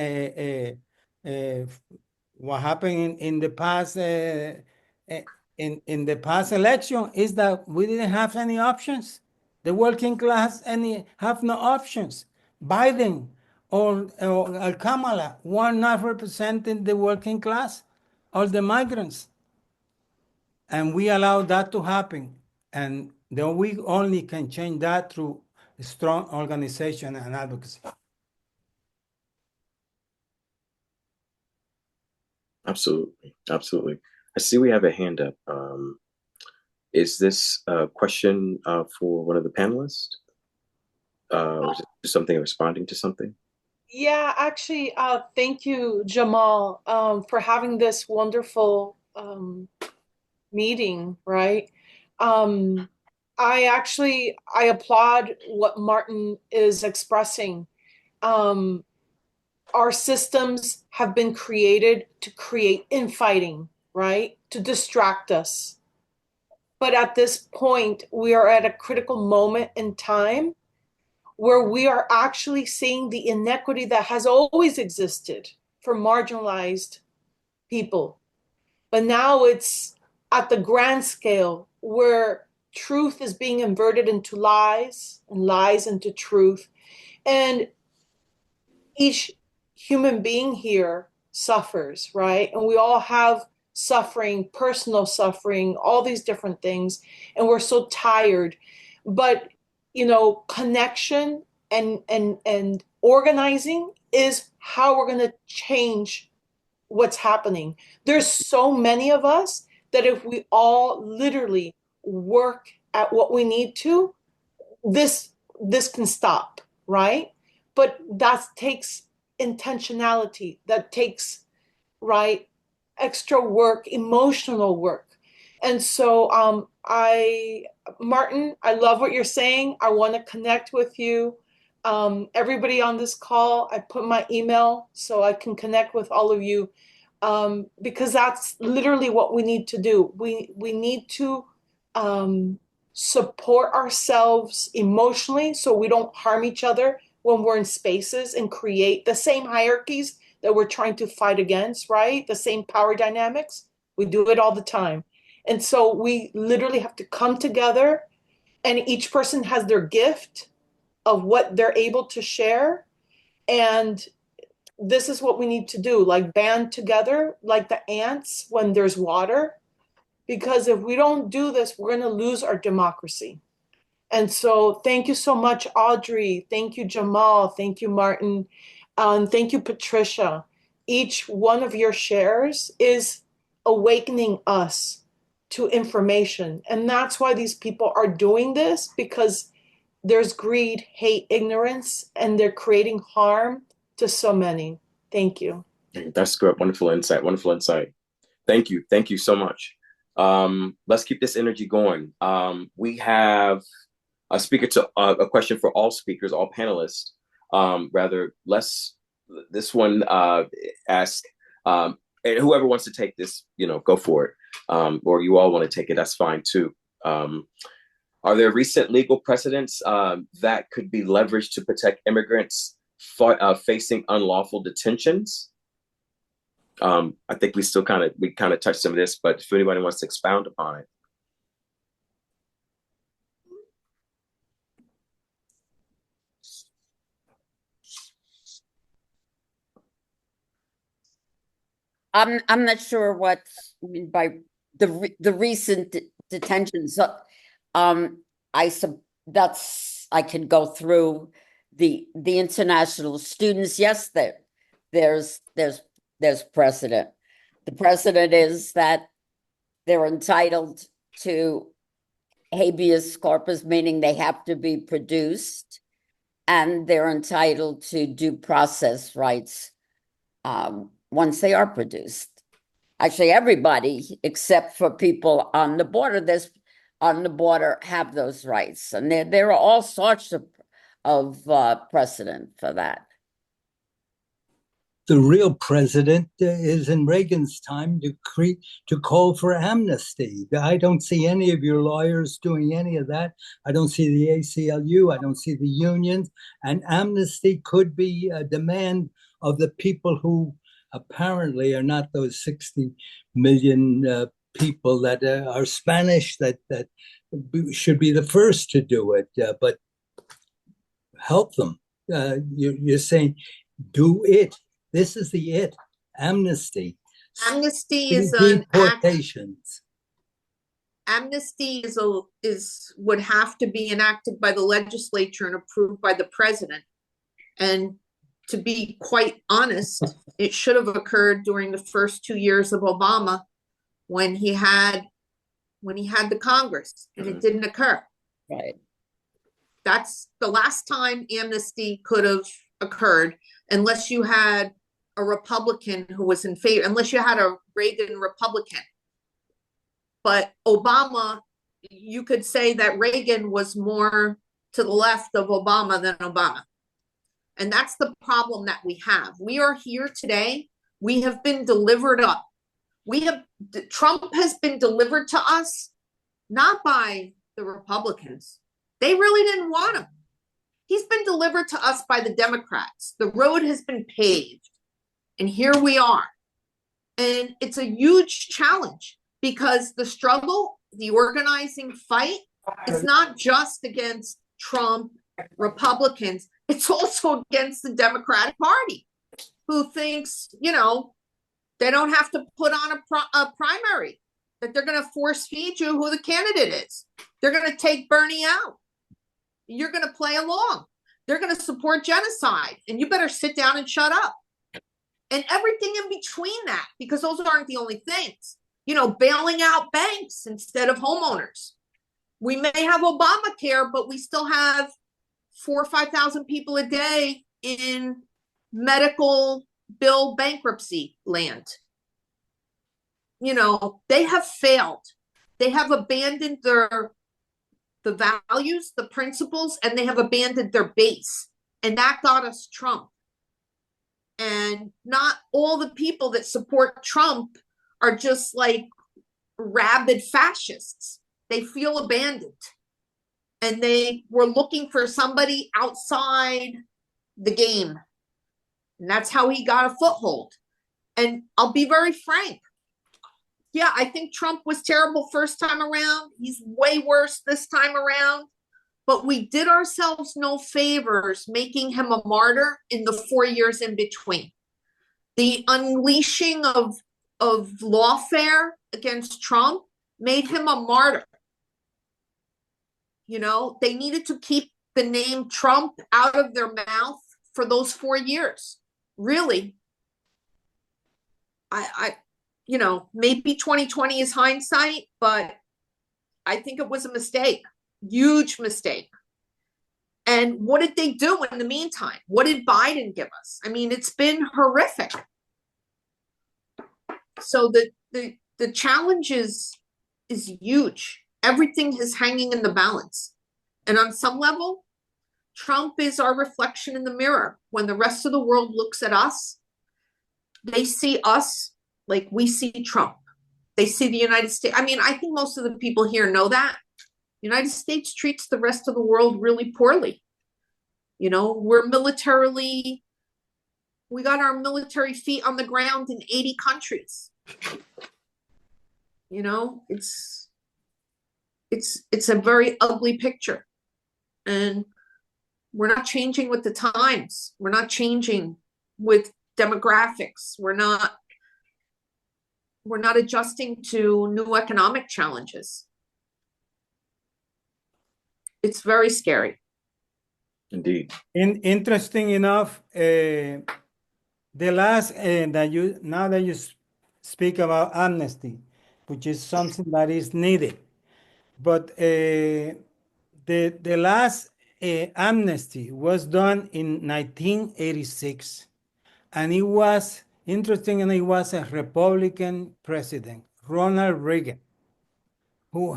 What happened in the past in the past election is that we didn't have any options. The working class have no options. Biden or Kamala were not representing the working class or the migrants, and we allow that to happen. And then we only can change that through strong organization and advocacy. Absolutely. Absolutely. I see we have a hand up. Is this a question for one of the panelists? Or is it something responding to something? Yeah, actually, thank you, Jamal, for having this wonderful meeting, right? I applaud what Martin is expressing. Our systems have been created to create infighting, right? To distract us. But at this point, we are at a critical moment in time where we are actually seeing the inequity that has always existed for marginalized people. But now it's at the grand scale where truth is being inverted into lies and lies into truth. And each human being here suffers, right? And we all have suffering, personal suffering, all these different things. And we're so tired. But, connection and organizing is how we're going to change what's happening. There's so many of us that if we all literally work at what we need to, this can stop, right? But that takes intentionality, that takes, right, extra work, emotional work. And so Martin, I love what you're saying. I want to connect with you. Everybody on this call, I put my email so I can connect with all of you, because that's literally what we need to do. We need to support ourselves emotionally so we don't harm each other when we're in spaces and create the same hierarchies that we're trying to fight against, right? The same power dynamics. We do it all the time. And so we literally have to come together, and each person has their gift of what they're able to share. And this is what we need to do, like band together, like the ants when there's water. Because if we don't do this, we're going to lose our democracy. And so thank you so much, Audrey. Thank you, Jamal. Thank you, Martin. Thank you, Patricia. Each one of your shares is awakening us to information. And that's why these people are doing this, because there's greed, hate, ignorance, and they're creating harm to so many. Thank you. That's good. Wonderful insight. Wonderful insight. Thank you. Thank you so much. Let's keep this energy going. We have a speaker to a question for all speakers, all panelists. This one ask, and whoever wants to take this, go for it. Or you all want to take it, that's fine too. Are there recent legal precedents that could be leveraged to protect immigrants facing unlawful detentions? I think we kind of touched some of this, but if anybody wants to expound upon it. I'm not sure what's by the recent detentions. I can go through the international students. Yes, there's precedent. The precedent is that they're entitled to habeas corpus, meaning they have to be produced, and they're entitled to due process rights once they are produced. Actually, everybody except for people on the border have those rights, and there are all sorts of precedent for that. The real precedent is in Reagan's time to call for amnesty. I don't see any of your lawyers doing any of that. I don't see the ACLU. I don't see the unions. And amnesty could be a demand of the people who apparently are not those 60 million people that are Spanish that should be the first to do it. But help them. You're saying do it. This is the it. Amnesty. Amnesty is an deportations. Amnesty would have to be enacted by the legislature and approved by the president. And to be quite honest, it should have occurred during the first 2 years of Obama when he had the Congress, and it didn't occur. Right. That's the last time amnesty could have occurred, unless you had a Republican who was in favor, unless you had a Reagan Republican. But Obama, you could say that Reagan was more to the left of Obama than Obama. And that's the problem that we have. We are here today. We have been delivered up. Trump has been delivered to us, not by the Republicans. They really didn't want him. He's been delivered to us by the Democrats. The road has been paved. And here we are. And it's a huge challenge because the struggle, the organizing fight, is not just against Trump, Republicans. It's also against the Democratic Party, who thinks, they don't have to put on a primary, that they're going to force feed you who the candidate is. They're going to take Bernie out. You're going to play along. They're going to support genocide, and you better sit down and shut up. And everything in between that, because those aren't the only things. Bailing out banks instead of homeowners. We may have Obamacare, but we still have 4,000 or 5,000 people a day in medical bill bankruptcy land. They have failed. They have abandoned the values, the principles, and they have abandoned their base. And that got us Trump. And not all the people that support Trump are just like rabid fascists. They feel abandoned. And they were looking for somebody outside the game. And that's how he got a foothold. And I'll be very frank. Yeah, I think Trump was terrible first time around. He's way worse this time around. But we did ourselves no favors making him a martyr in the 4 years in between. The unleashing of lawfare against Trump made him a martyr. You know, they needed to keep the name Trump out of their mouth for those 4 years. Really. You know, maybe 2020 is hindsight, but I think it was a mistake, huge mistake. And what did they do in the meantime? What did Biden give us? I mean, it's been horrific. So the challenge is huge. Everything is hanging in the balance. And on some level, Trump is our reflection in the mirror. When the rest of the world looks at us, they see us like we see Trump. They see the United States. I mean, I think most of the people here know that. The United States treats the rest of the world really poorly. You know, we got our military feet on the ground in 80 countries. You know, it's a very ugly picture. And we're not changing with the times. We're not changing with demographics. We're not adjusting to new economic challenges. It's very scary. Indeed. Interesting enough, the last now that you speak about amnesty, which is something that is needed, but the last amnesty was done in 1986, and it was interesting, and it was a Republican president, Ronald Reagan, who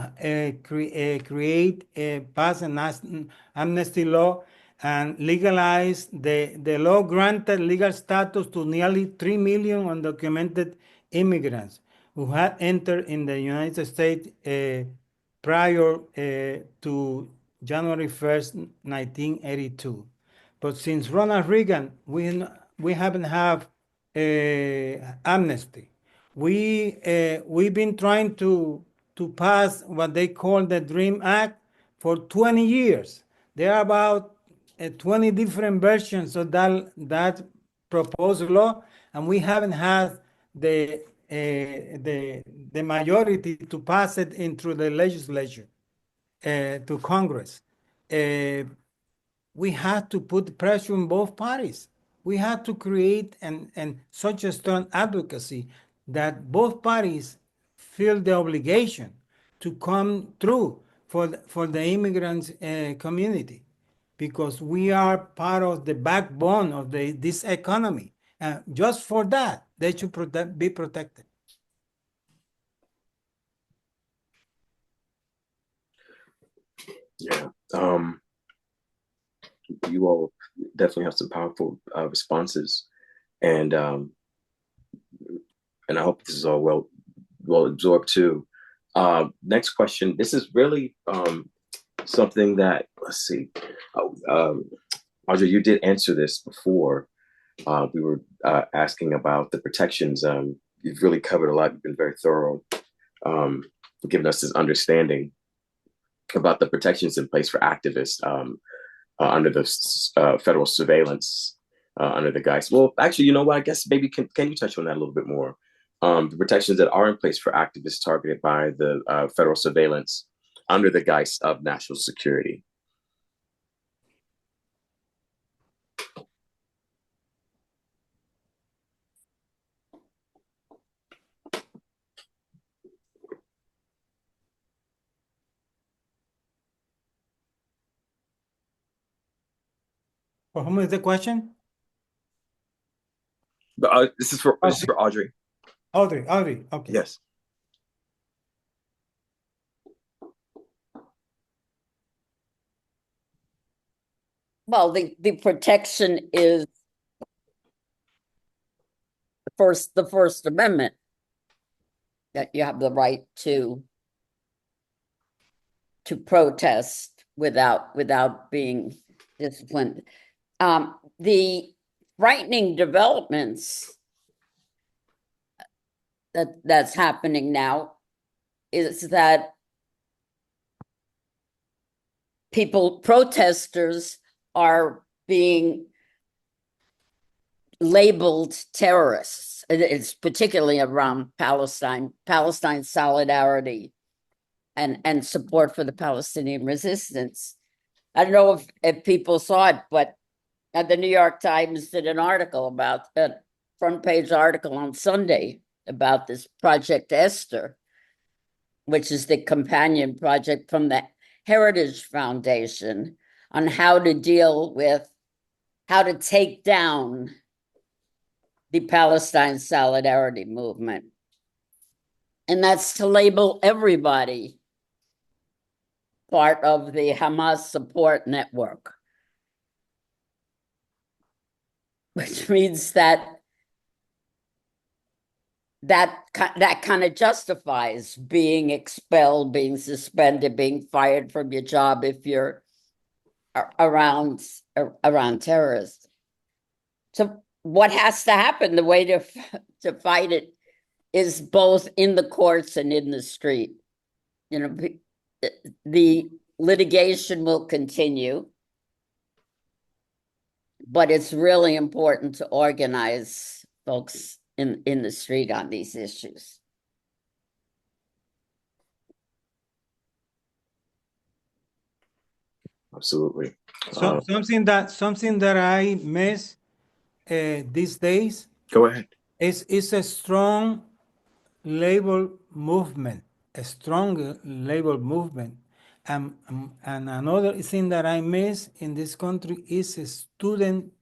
passed an amnesty law and legalized the law granted legal status to nearly 3 million undocumented immigrants who had entered in the United States prior to January 1st, 1982. But since Ronald Reagan, we haven't have amnesty. We've been trying to pass what they call the Dream Act for 20 years. There are about 20 different versions of that proposed law, and we haven't had the majority to pass it into the legislature, to Congress. We had to put pressure on both parties. We had to create and such a strong advocacy that both parties feel the obligation to come through for the immigrants community, because we are part of the backbone of this economy. Just for that, they should be protected. Yeah. You all definitely have some powerful responses, and I hope this is all well absorbed too. Next question. This is really something that, let's see, Audrey, you did answer this before. We were asking about the protections. You've really covered a lot. You've been very thorough, giving us this understanding about the protections in place for activists under the federal surveillance under the guise. Well, actually, you know what? I guess maybe can you touch on that a little bit more? The protections that are in place for activists targeted by the federal surveillance under the guise of national security. For whom is the question? This is for Audrey. Audrey, okay. Yes. Well, the protection is the First Amendment, that you have the right to protest without being disciplined. The frightening developments that's happening now is that protesters are being labeled terrorists. It's particularly around Palestine solidarity and support for the Palestinian resistance. I don't know if people saw it, but the New York Times did an article about a front page article on Sunday about this Project Esther, which is the companion project from the Heritage Foundation on how to take down the Palestine solidarity movement. And that's to label everybody part of the Hamas support network, which means that kind of justifies being expelled, being suspended, being fired from your job if you're around terrorists. So what has to happen? The way to fight it is both in the courts and in the street. You know, the litigation will continue, but it's really important to organize folks in the street on these issues. Absolutely. So something that I miss these days Go ahead. is a strong labor movement, a strong labor movement. And another thing that I miss in this country is a student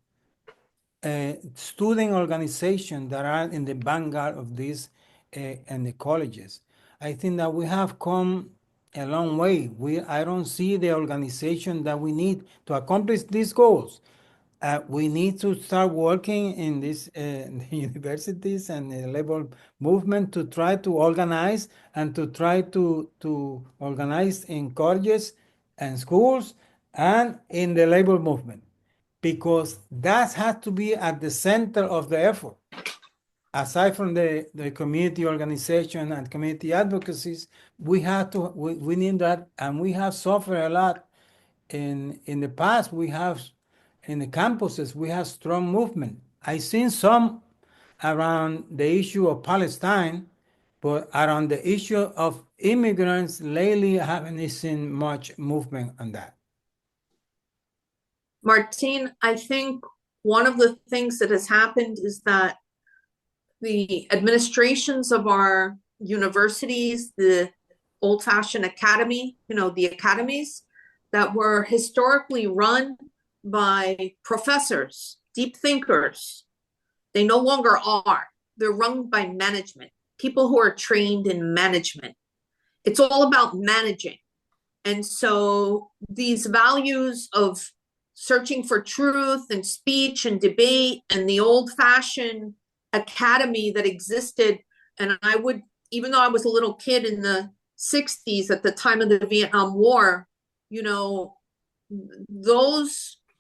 organization that are in the vanguard of this and the colleges. I think that we have come a long way. I don't see the organization that we need to accomplish these goals. We need to start working in these the universities and the labor movement to try to organize and to try to organize in colleges and schools and in the labor movement, because that has to be at the center of the effort. Aside from the community organization and community advocacies, we need that, and we have suffered a lot in the past. We have in the campuses, we have strong movement. I've seen some around the issue of Palestine, but around the issue of immigrants, lately I haven't seen much movement on that. Martine, I think one of the things that has happened is that the administrations of our universities, the old-fashioned academy, the academies that were historically run by professors, deep thinkers, they no longer are. They're run by management, people who are trained in management. It's all about managing. And so these values of searching for truth and speech and debate and the old-fashioned academy that existed, and I would, even though I was a little kid in the 60s at the time of the Vietnam War,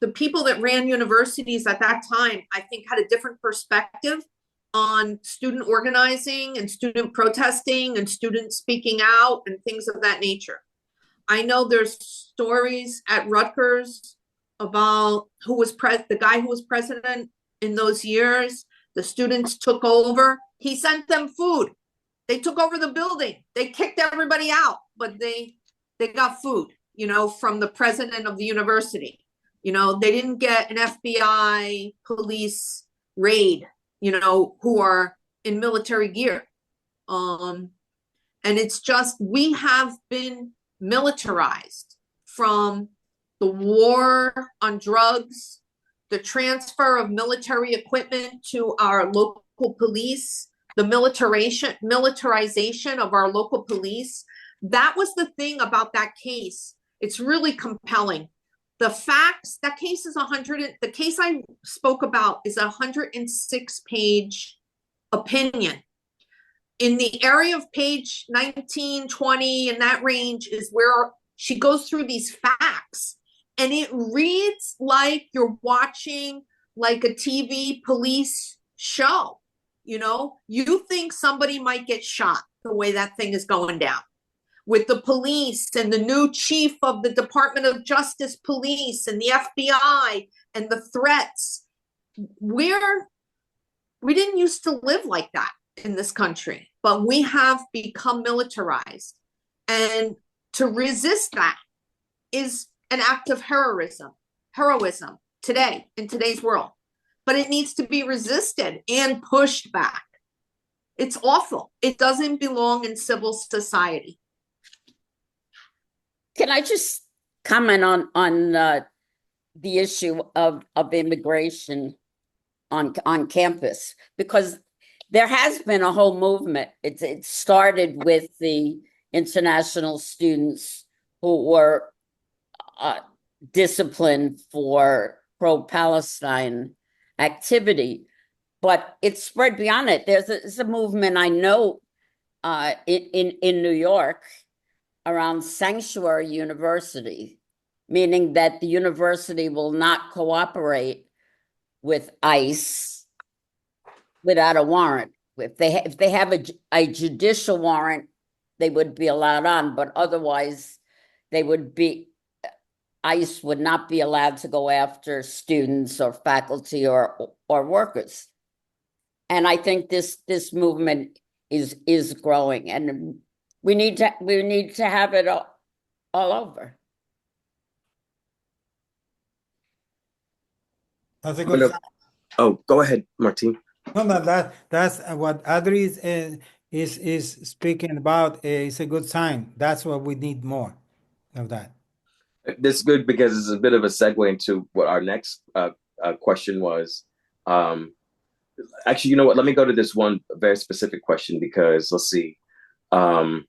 the people that ran universities at that time, I think, had a different perspective on student organizing and student protesting and students speaking out and things of that nature. I know there's stories at Rutgers about the guy who was president in those years. The students took over. He sent them food. They took over the building. They kicked everybody out, but they got food, from the president of the university. They didn't get an FBI police raid, who are in military gear. And it's just, we have been militarized from the war on drugs, the transfer of military equipment to our local police, the militarization of our local police. That was the thing about that case. It's really compelling. The facts, that case is the case I spoke about is 106-page opinion. In the area of page 19, 20, in that range is where she goes through these facts. And it reads like you're watching like a TV police show. You know, you think somebody might get shot the way that thing is going down. With the police and the new chief of the Department of Justice Police and the FBI and the threats. We didn't used to live like that in this country, but we have become militarized. And to resist that is an act of heroism today, in today's world. But it needs to be resisted and pushed back. It's awful. It doesn't belong in civil society. Can I just comment on the issue of immigration on campus? Because there has been a whole movement. It started with the international students who were disciplined for pro-Palestine activity, but it spread beyond it. There's a movement I know in New York around sanctuary university, meaning that the university will not cooperate with ICE without a warrant. If they have a judicial warrant, they would be allowed on, but otherwise ICE would not be allowed to go after students or faculty or workers. And I think this movement is growing, and we need to have it all over. That's a good. Oh, go ahead, Martin. No, that's what Audrey is speaking about. It's a good sign. That's what we need more of that. This is good because it's a bit of a segue into what our next question was. Actually, you know what? Let me go to this one very specific question because let's see. We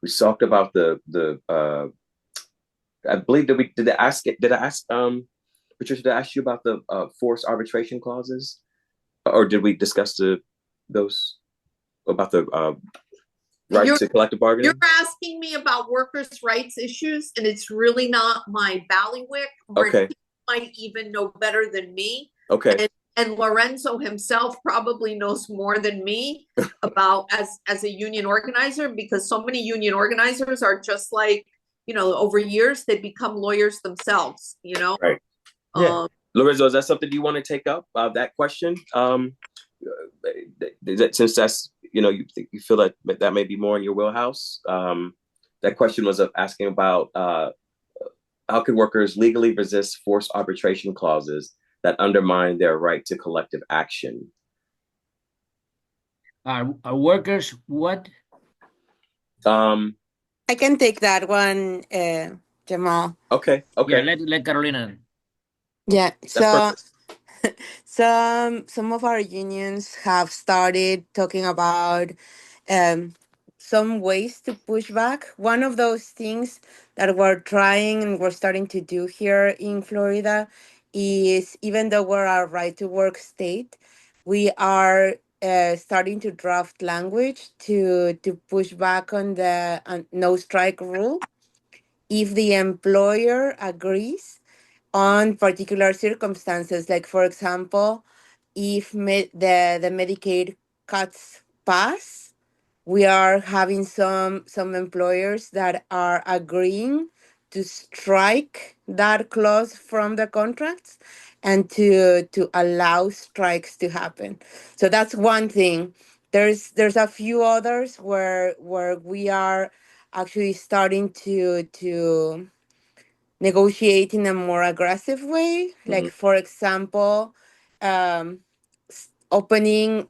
talked about the I believe did I ask Patricia, did I ask you about the forced arbitration clauses, or did we discuss those about the right to collective bargaining? You're asking me about workers' rights issues, and it's really not my bailiwick. Okay. Might even know better than me. Okay. And Lorenzo himself probably knows more than me about as a union organizer, because so many union organizers are just like, over years they become lawyers themselves, Right. Yeah. Lorenzo, is that something you want to take up? That question? Since that's you feel that may be more in your wheelhouse. That question was asking about how can workers legally resist forced arbitration clauses that undermine their right to collective action? Are workers what? I can take that one, Jamal. Okay. Yeah, let Carolina. Yeah. That's So perfect. some of our unions have started talking about some ways to push back. One of those things that we're trying and we're starting to do here in Florida is, even though we're a right to work state, we are starting to draft language to push back on the no strike rule if the employer agrees on particular circumstances. Like, for example, if the Medicaid cuts pass, we are having some employers that are agreeing to strike that clause from the contracts and to allow strikes to happen. So that's one thing. There's a few others where we are actually starting to negotiate in a more aggressive way. Like, for example, opening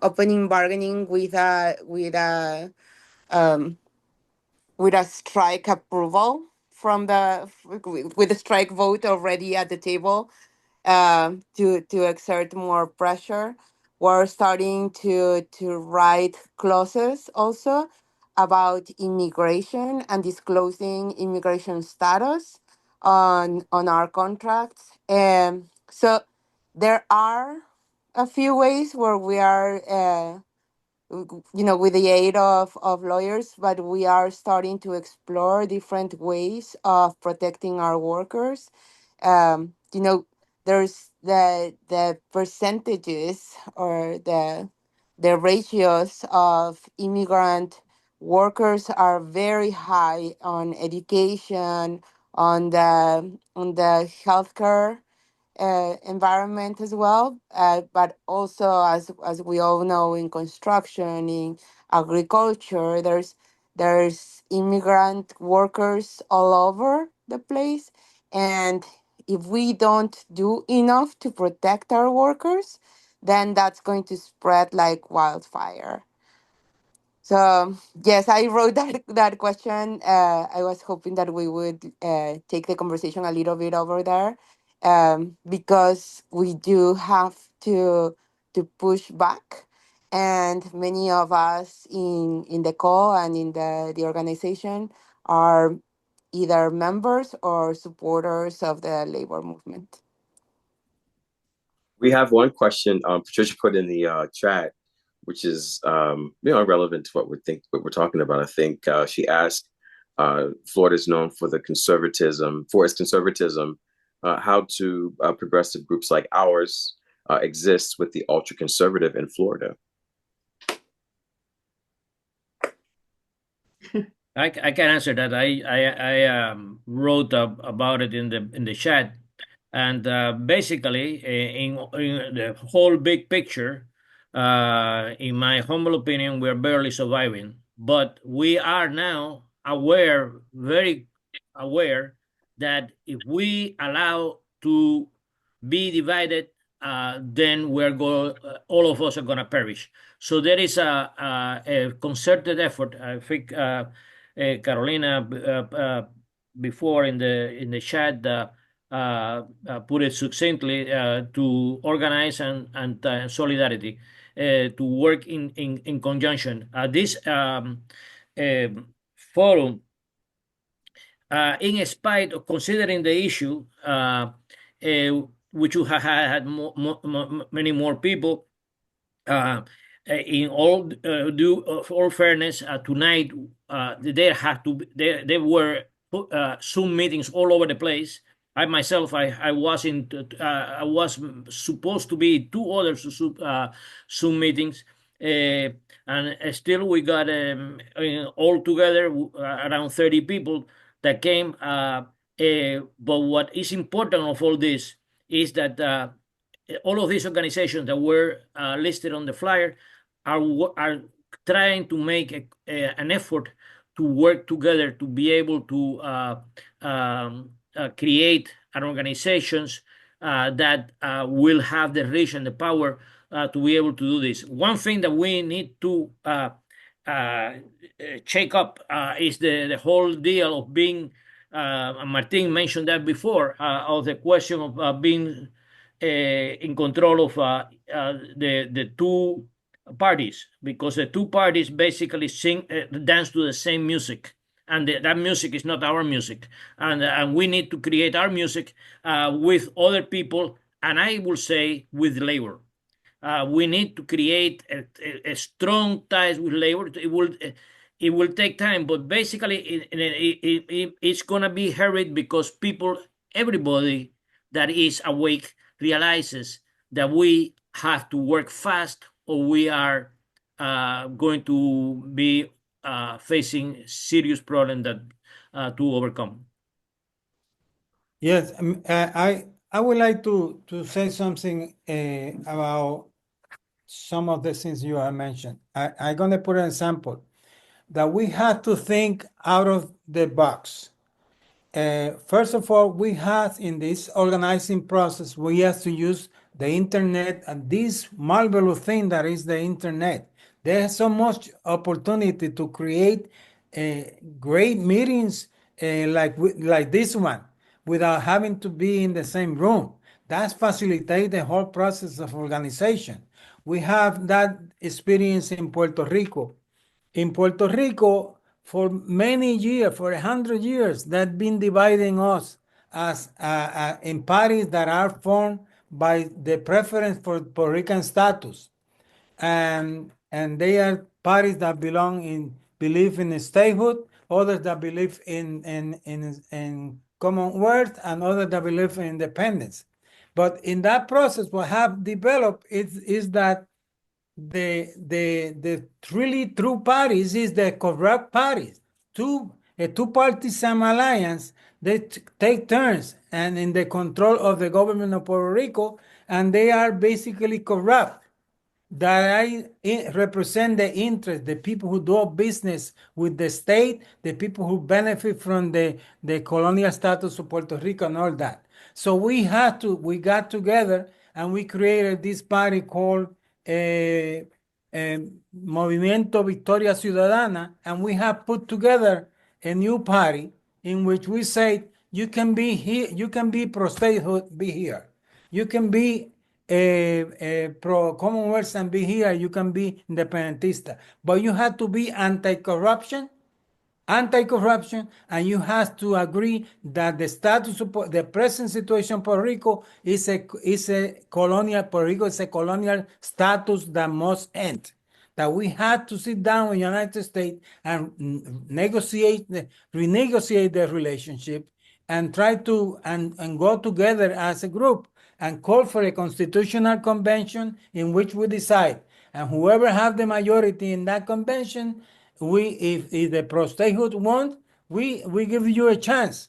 bargaining with a strike approval from with a strike vote already at the table, to exert more pressure. We're starting to write clauses also about immigration and disclosing immigration status on our contracts. So there are a few ways where we are, with the aid of lawyers, but we are starting to explore different ways of protecting our workers. There's the percentages or the ratios of immigrant workers are very high on education, on the healthcare environment as well, but also as we all know, in construction, in agriculture, there's immigrant workers all over the place, and if we don't do enough to protect our workers, then that's going to spread like wildfire. So yes, I wrote that question. I was hoping that we would take the conversation a little bit over there, because we do have to push back, and many of us in the call and in the organization are either members or supporters of the labor movement. We have one question Patricia put in the chat, which is relevant to what we're talking about. I think she asked, Florida is known for its conservatism. How do progressive groups like ours exist with the ultra conservative in Florida? I can answer that. I wrote about it in the chat, and basically in the whole big picture, in my humble opinion, we're barely surviving. But we are now very aware, that if we allow to be divided, then all of us are going to perish. So there is a concerted effort. I think Carolina before in the chat put it succinctly, to organize and solidarity, to work in conjunction. This forum, in spite of considering the issue, which have had many more people, in all fairness, tonight there were Zoom meetings all over the place. I myself, I was supposed to be two other Zoom meetings, and still we got all together around 30 people that came. But what is important of all this is that all of these organizations that were listed on the flyer are trying to make an effort to work together to be able to create an organizations that will have the reach and the power to be able to do this. One thing that we need to check up is the whole deal of being, Martin mentioned that before, of the question of being in control of the two parties, because the two parties basically dance to the same music, and that music is not our music, and we need to create our music with other people, and I will say with labor. We need to create a strong ties with labor. It will take time, but basically it's gonna be hurried, because everybody that is awake realizes that we have to work fast, or we are going to be facing serious problem that to overcome. Yes, I would like to say something about some of the things you have mentioned. I'm going to put an example that we have to think out of the box. First of all, we have in this organizing process, we have to use the internet and this marvelous thing that is the internet. There's so much opportunity to create great meetings like this one without having to be in the same room. That facilitates the whole process of organization. We have that experience in Puerto Rico. in Puerto Rico, for many years, for 100 years, that's been dividing us as in parties that are formed by the preference for Puerto Rican status, and they are parties that believe in statehood, others that believe in Commonwealth, and others that believe in independence. But in that process, what have developed is that the really true parties is the corrupt parties. A two-party alliance, they take turns and in the control of the government of Puerto Rico, and they are basically corrupt. That represent the interest, the people who do business with the state, the people who benefit from the colonial status of Puerto Rico and all that. So we got together and we created this party called Movimiento Victoria Ciudadana, and we have put together a new party in which we say you can be here, you can be pro statehood, be here. You can be pro Commonwealth and be here. You can be independentista, but you have to be anti-corruption, and you have to agree that the status of the present situation of Puerto Rico is a colonial. Puerto Rico is a colonial status that must end. That we had to sit down in the United States and renegotiate the relationship, and try to and go together as a group and call for a constitutional convention in which we decide. And whoever have the majority in that convention, if the pro-statehood won, we give you a chance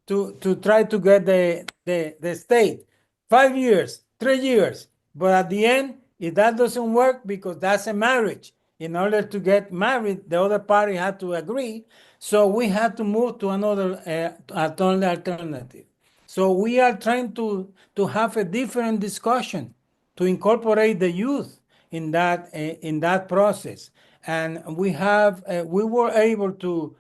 to try to get the state 5 years, 3 years. But at the end, if that doesn't work, because that's a marriage, in order to get married, the other party had to agree. So we had to move to another alternative. So we are trying to have a different discussion to incorporate the youth in that process. And we were able to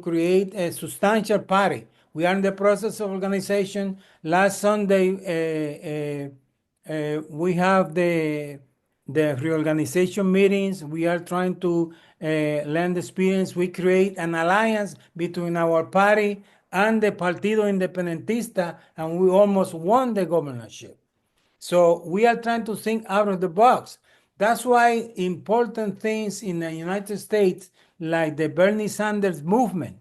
create a substantial party. We are in the process of organization. Last Sunday, we have the reorganization meetings. We are trying to lend experience. We create an alliance between our party and the Partido Independentista, and we almost won the governorship. So we are trying to think out of the box. That's why important things in the United States, like the Bernie Sanders movement,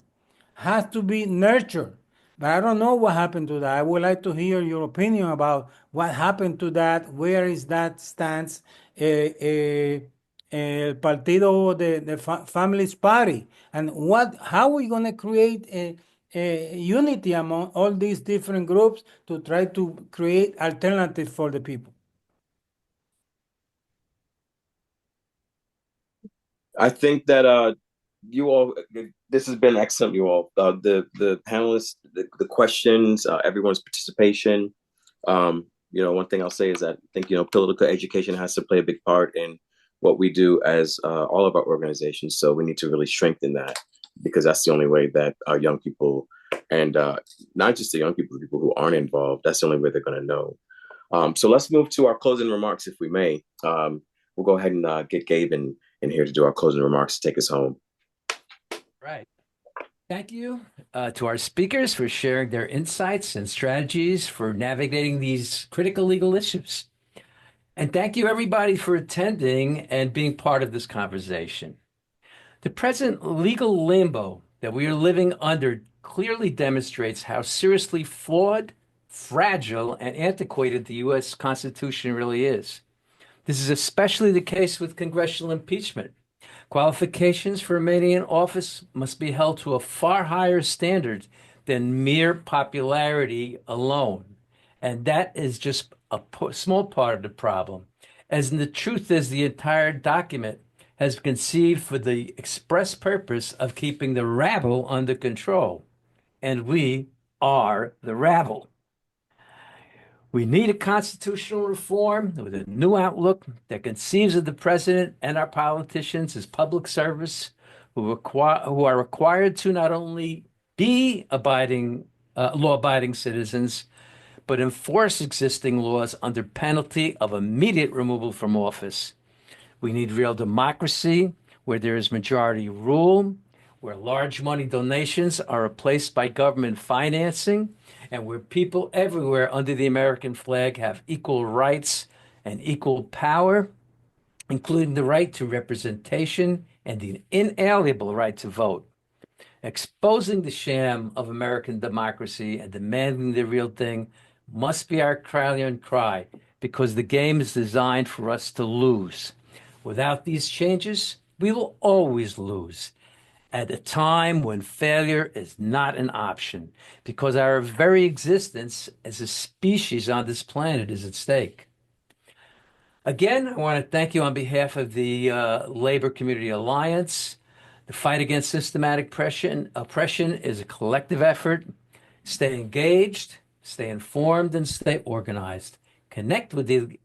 has to be nurtured. But I don't know what happened to that. I would like to hear your opinion about what happened to that. Where is that stance? Partido, the Family's Party, and how are we going to create a unity among all these different groups to try to create alternatives for the people? I think that you all, this has been excellent. You all, the panelists, the questions, everyone's participation. One thing I'll say is that I think political education has to play a big part in what we do as all of our organizations. So we need to really strengthen that, because that's the only way that our young people, and not just the young people who aren't involved, that's the only way they're going to know. So let's move to our closing remarks, if we may. We'll go ahead and get Gabe in here to do our closing remarks to take us home. Right. Thank you to our speakers for sharing their insights and strategies for navigating these critical legal issues. And thank you, everybody, for attending and being part of this conversation. The present legal limbo that we are living under clearly demonstrates how seriously flawed, fragile, and antiquated the U.S. Constitution really is. This is especially the case with congressional impeachment. Qualifications for remaining in office must be held to a far higher standard than mere popularity alone. And that is just a small part of the problem, as the truth is the entire document has been conceived for the express purpose of keeping the rabble under control. And we are the rabble. We need a constitutional reform with a new outlook that conceives of the president and our politicians as public servants who are required to not only be law-abiding citizens, but enforce existing laws under penalty of immediate removal from office. We need real democracy where there is majority rule, where large money donations are replaced by government financing, and where people everywhere under the American flag have equal rights and equal power, including the right to representation and the inalienable right to vote. Exposing the sham of American democracy and demanding the real thing must be our clarion cry, because the game is designed for us to lose. Without these changes, we will always lose at a time when failure is not an option, because our very existence as a species on this planet is at stake. Again, I want to thank you on behalf of the Labor Community Alliance. The fight against systematic oppression is a collective effort. Stay engaged, stay informed, and stay organized. Connect with the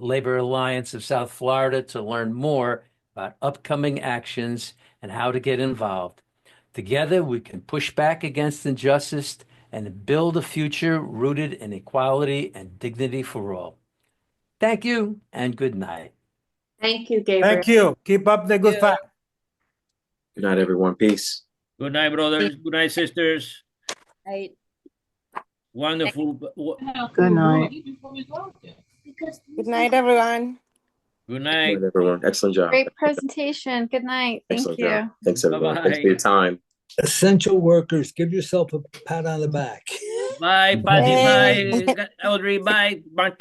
Labor Alliance of South Florida to learn more about upcoming actions and how to get involved. Together, we can push back against injustice and build a future rooted in equality and dignity for all. Thank you and good night. Thank you, Gabriel. Thank you. Keep up the good fight. Good night, everyone. Peace. Good night, brothers. Good night, sisters. Right. Wonderful. Good night. Good night, everyone. Good Good night. night, everyone. Excellent job. Great presentation. Good night. Thank Excellent you. job. Thanks, everyone. Thanks for Bye-bye. your time. Essential workers, give yourself a pat on the back. Bye, Patty. Yay. Bye, Audrey. Bye, Mark.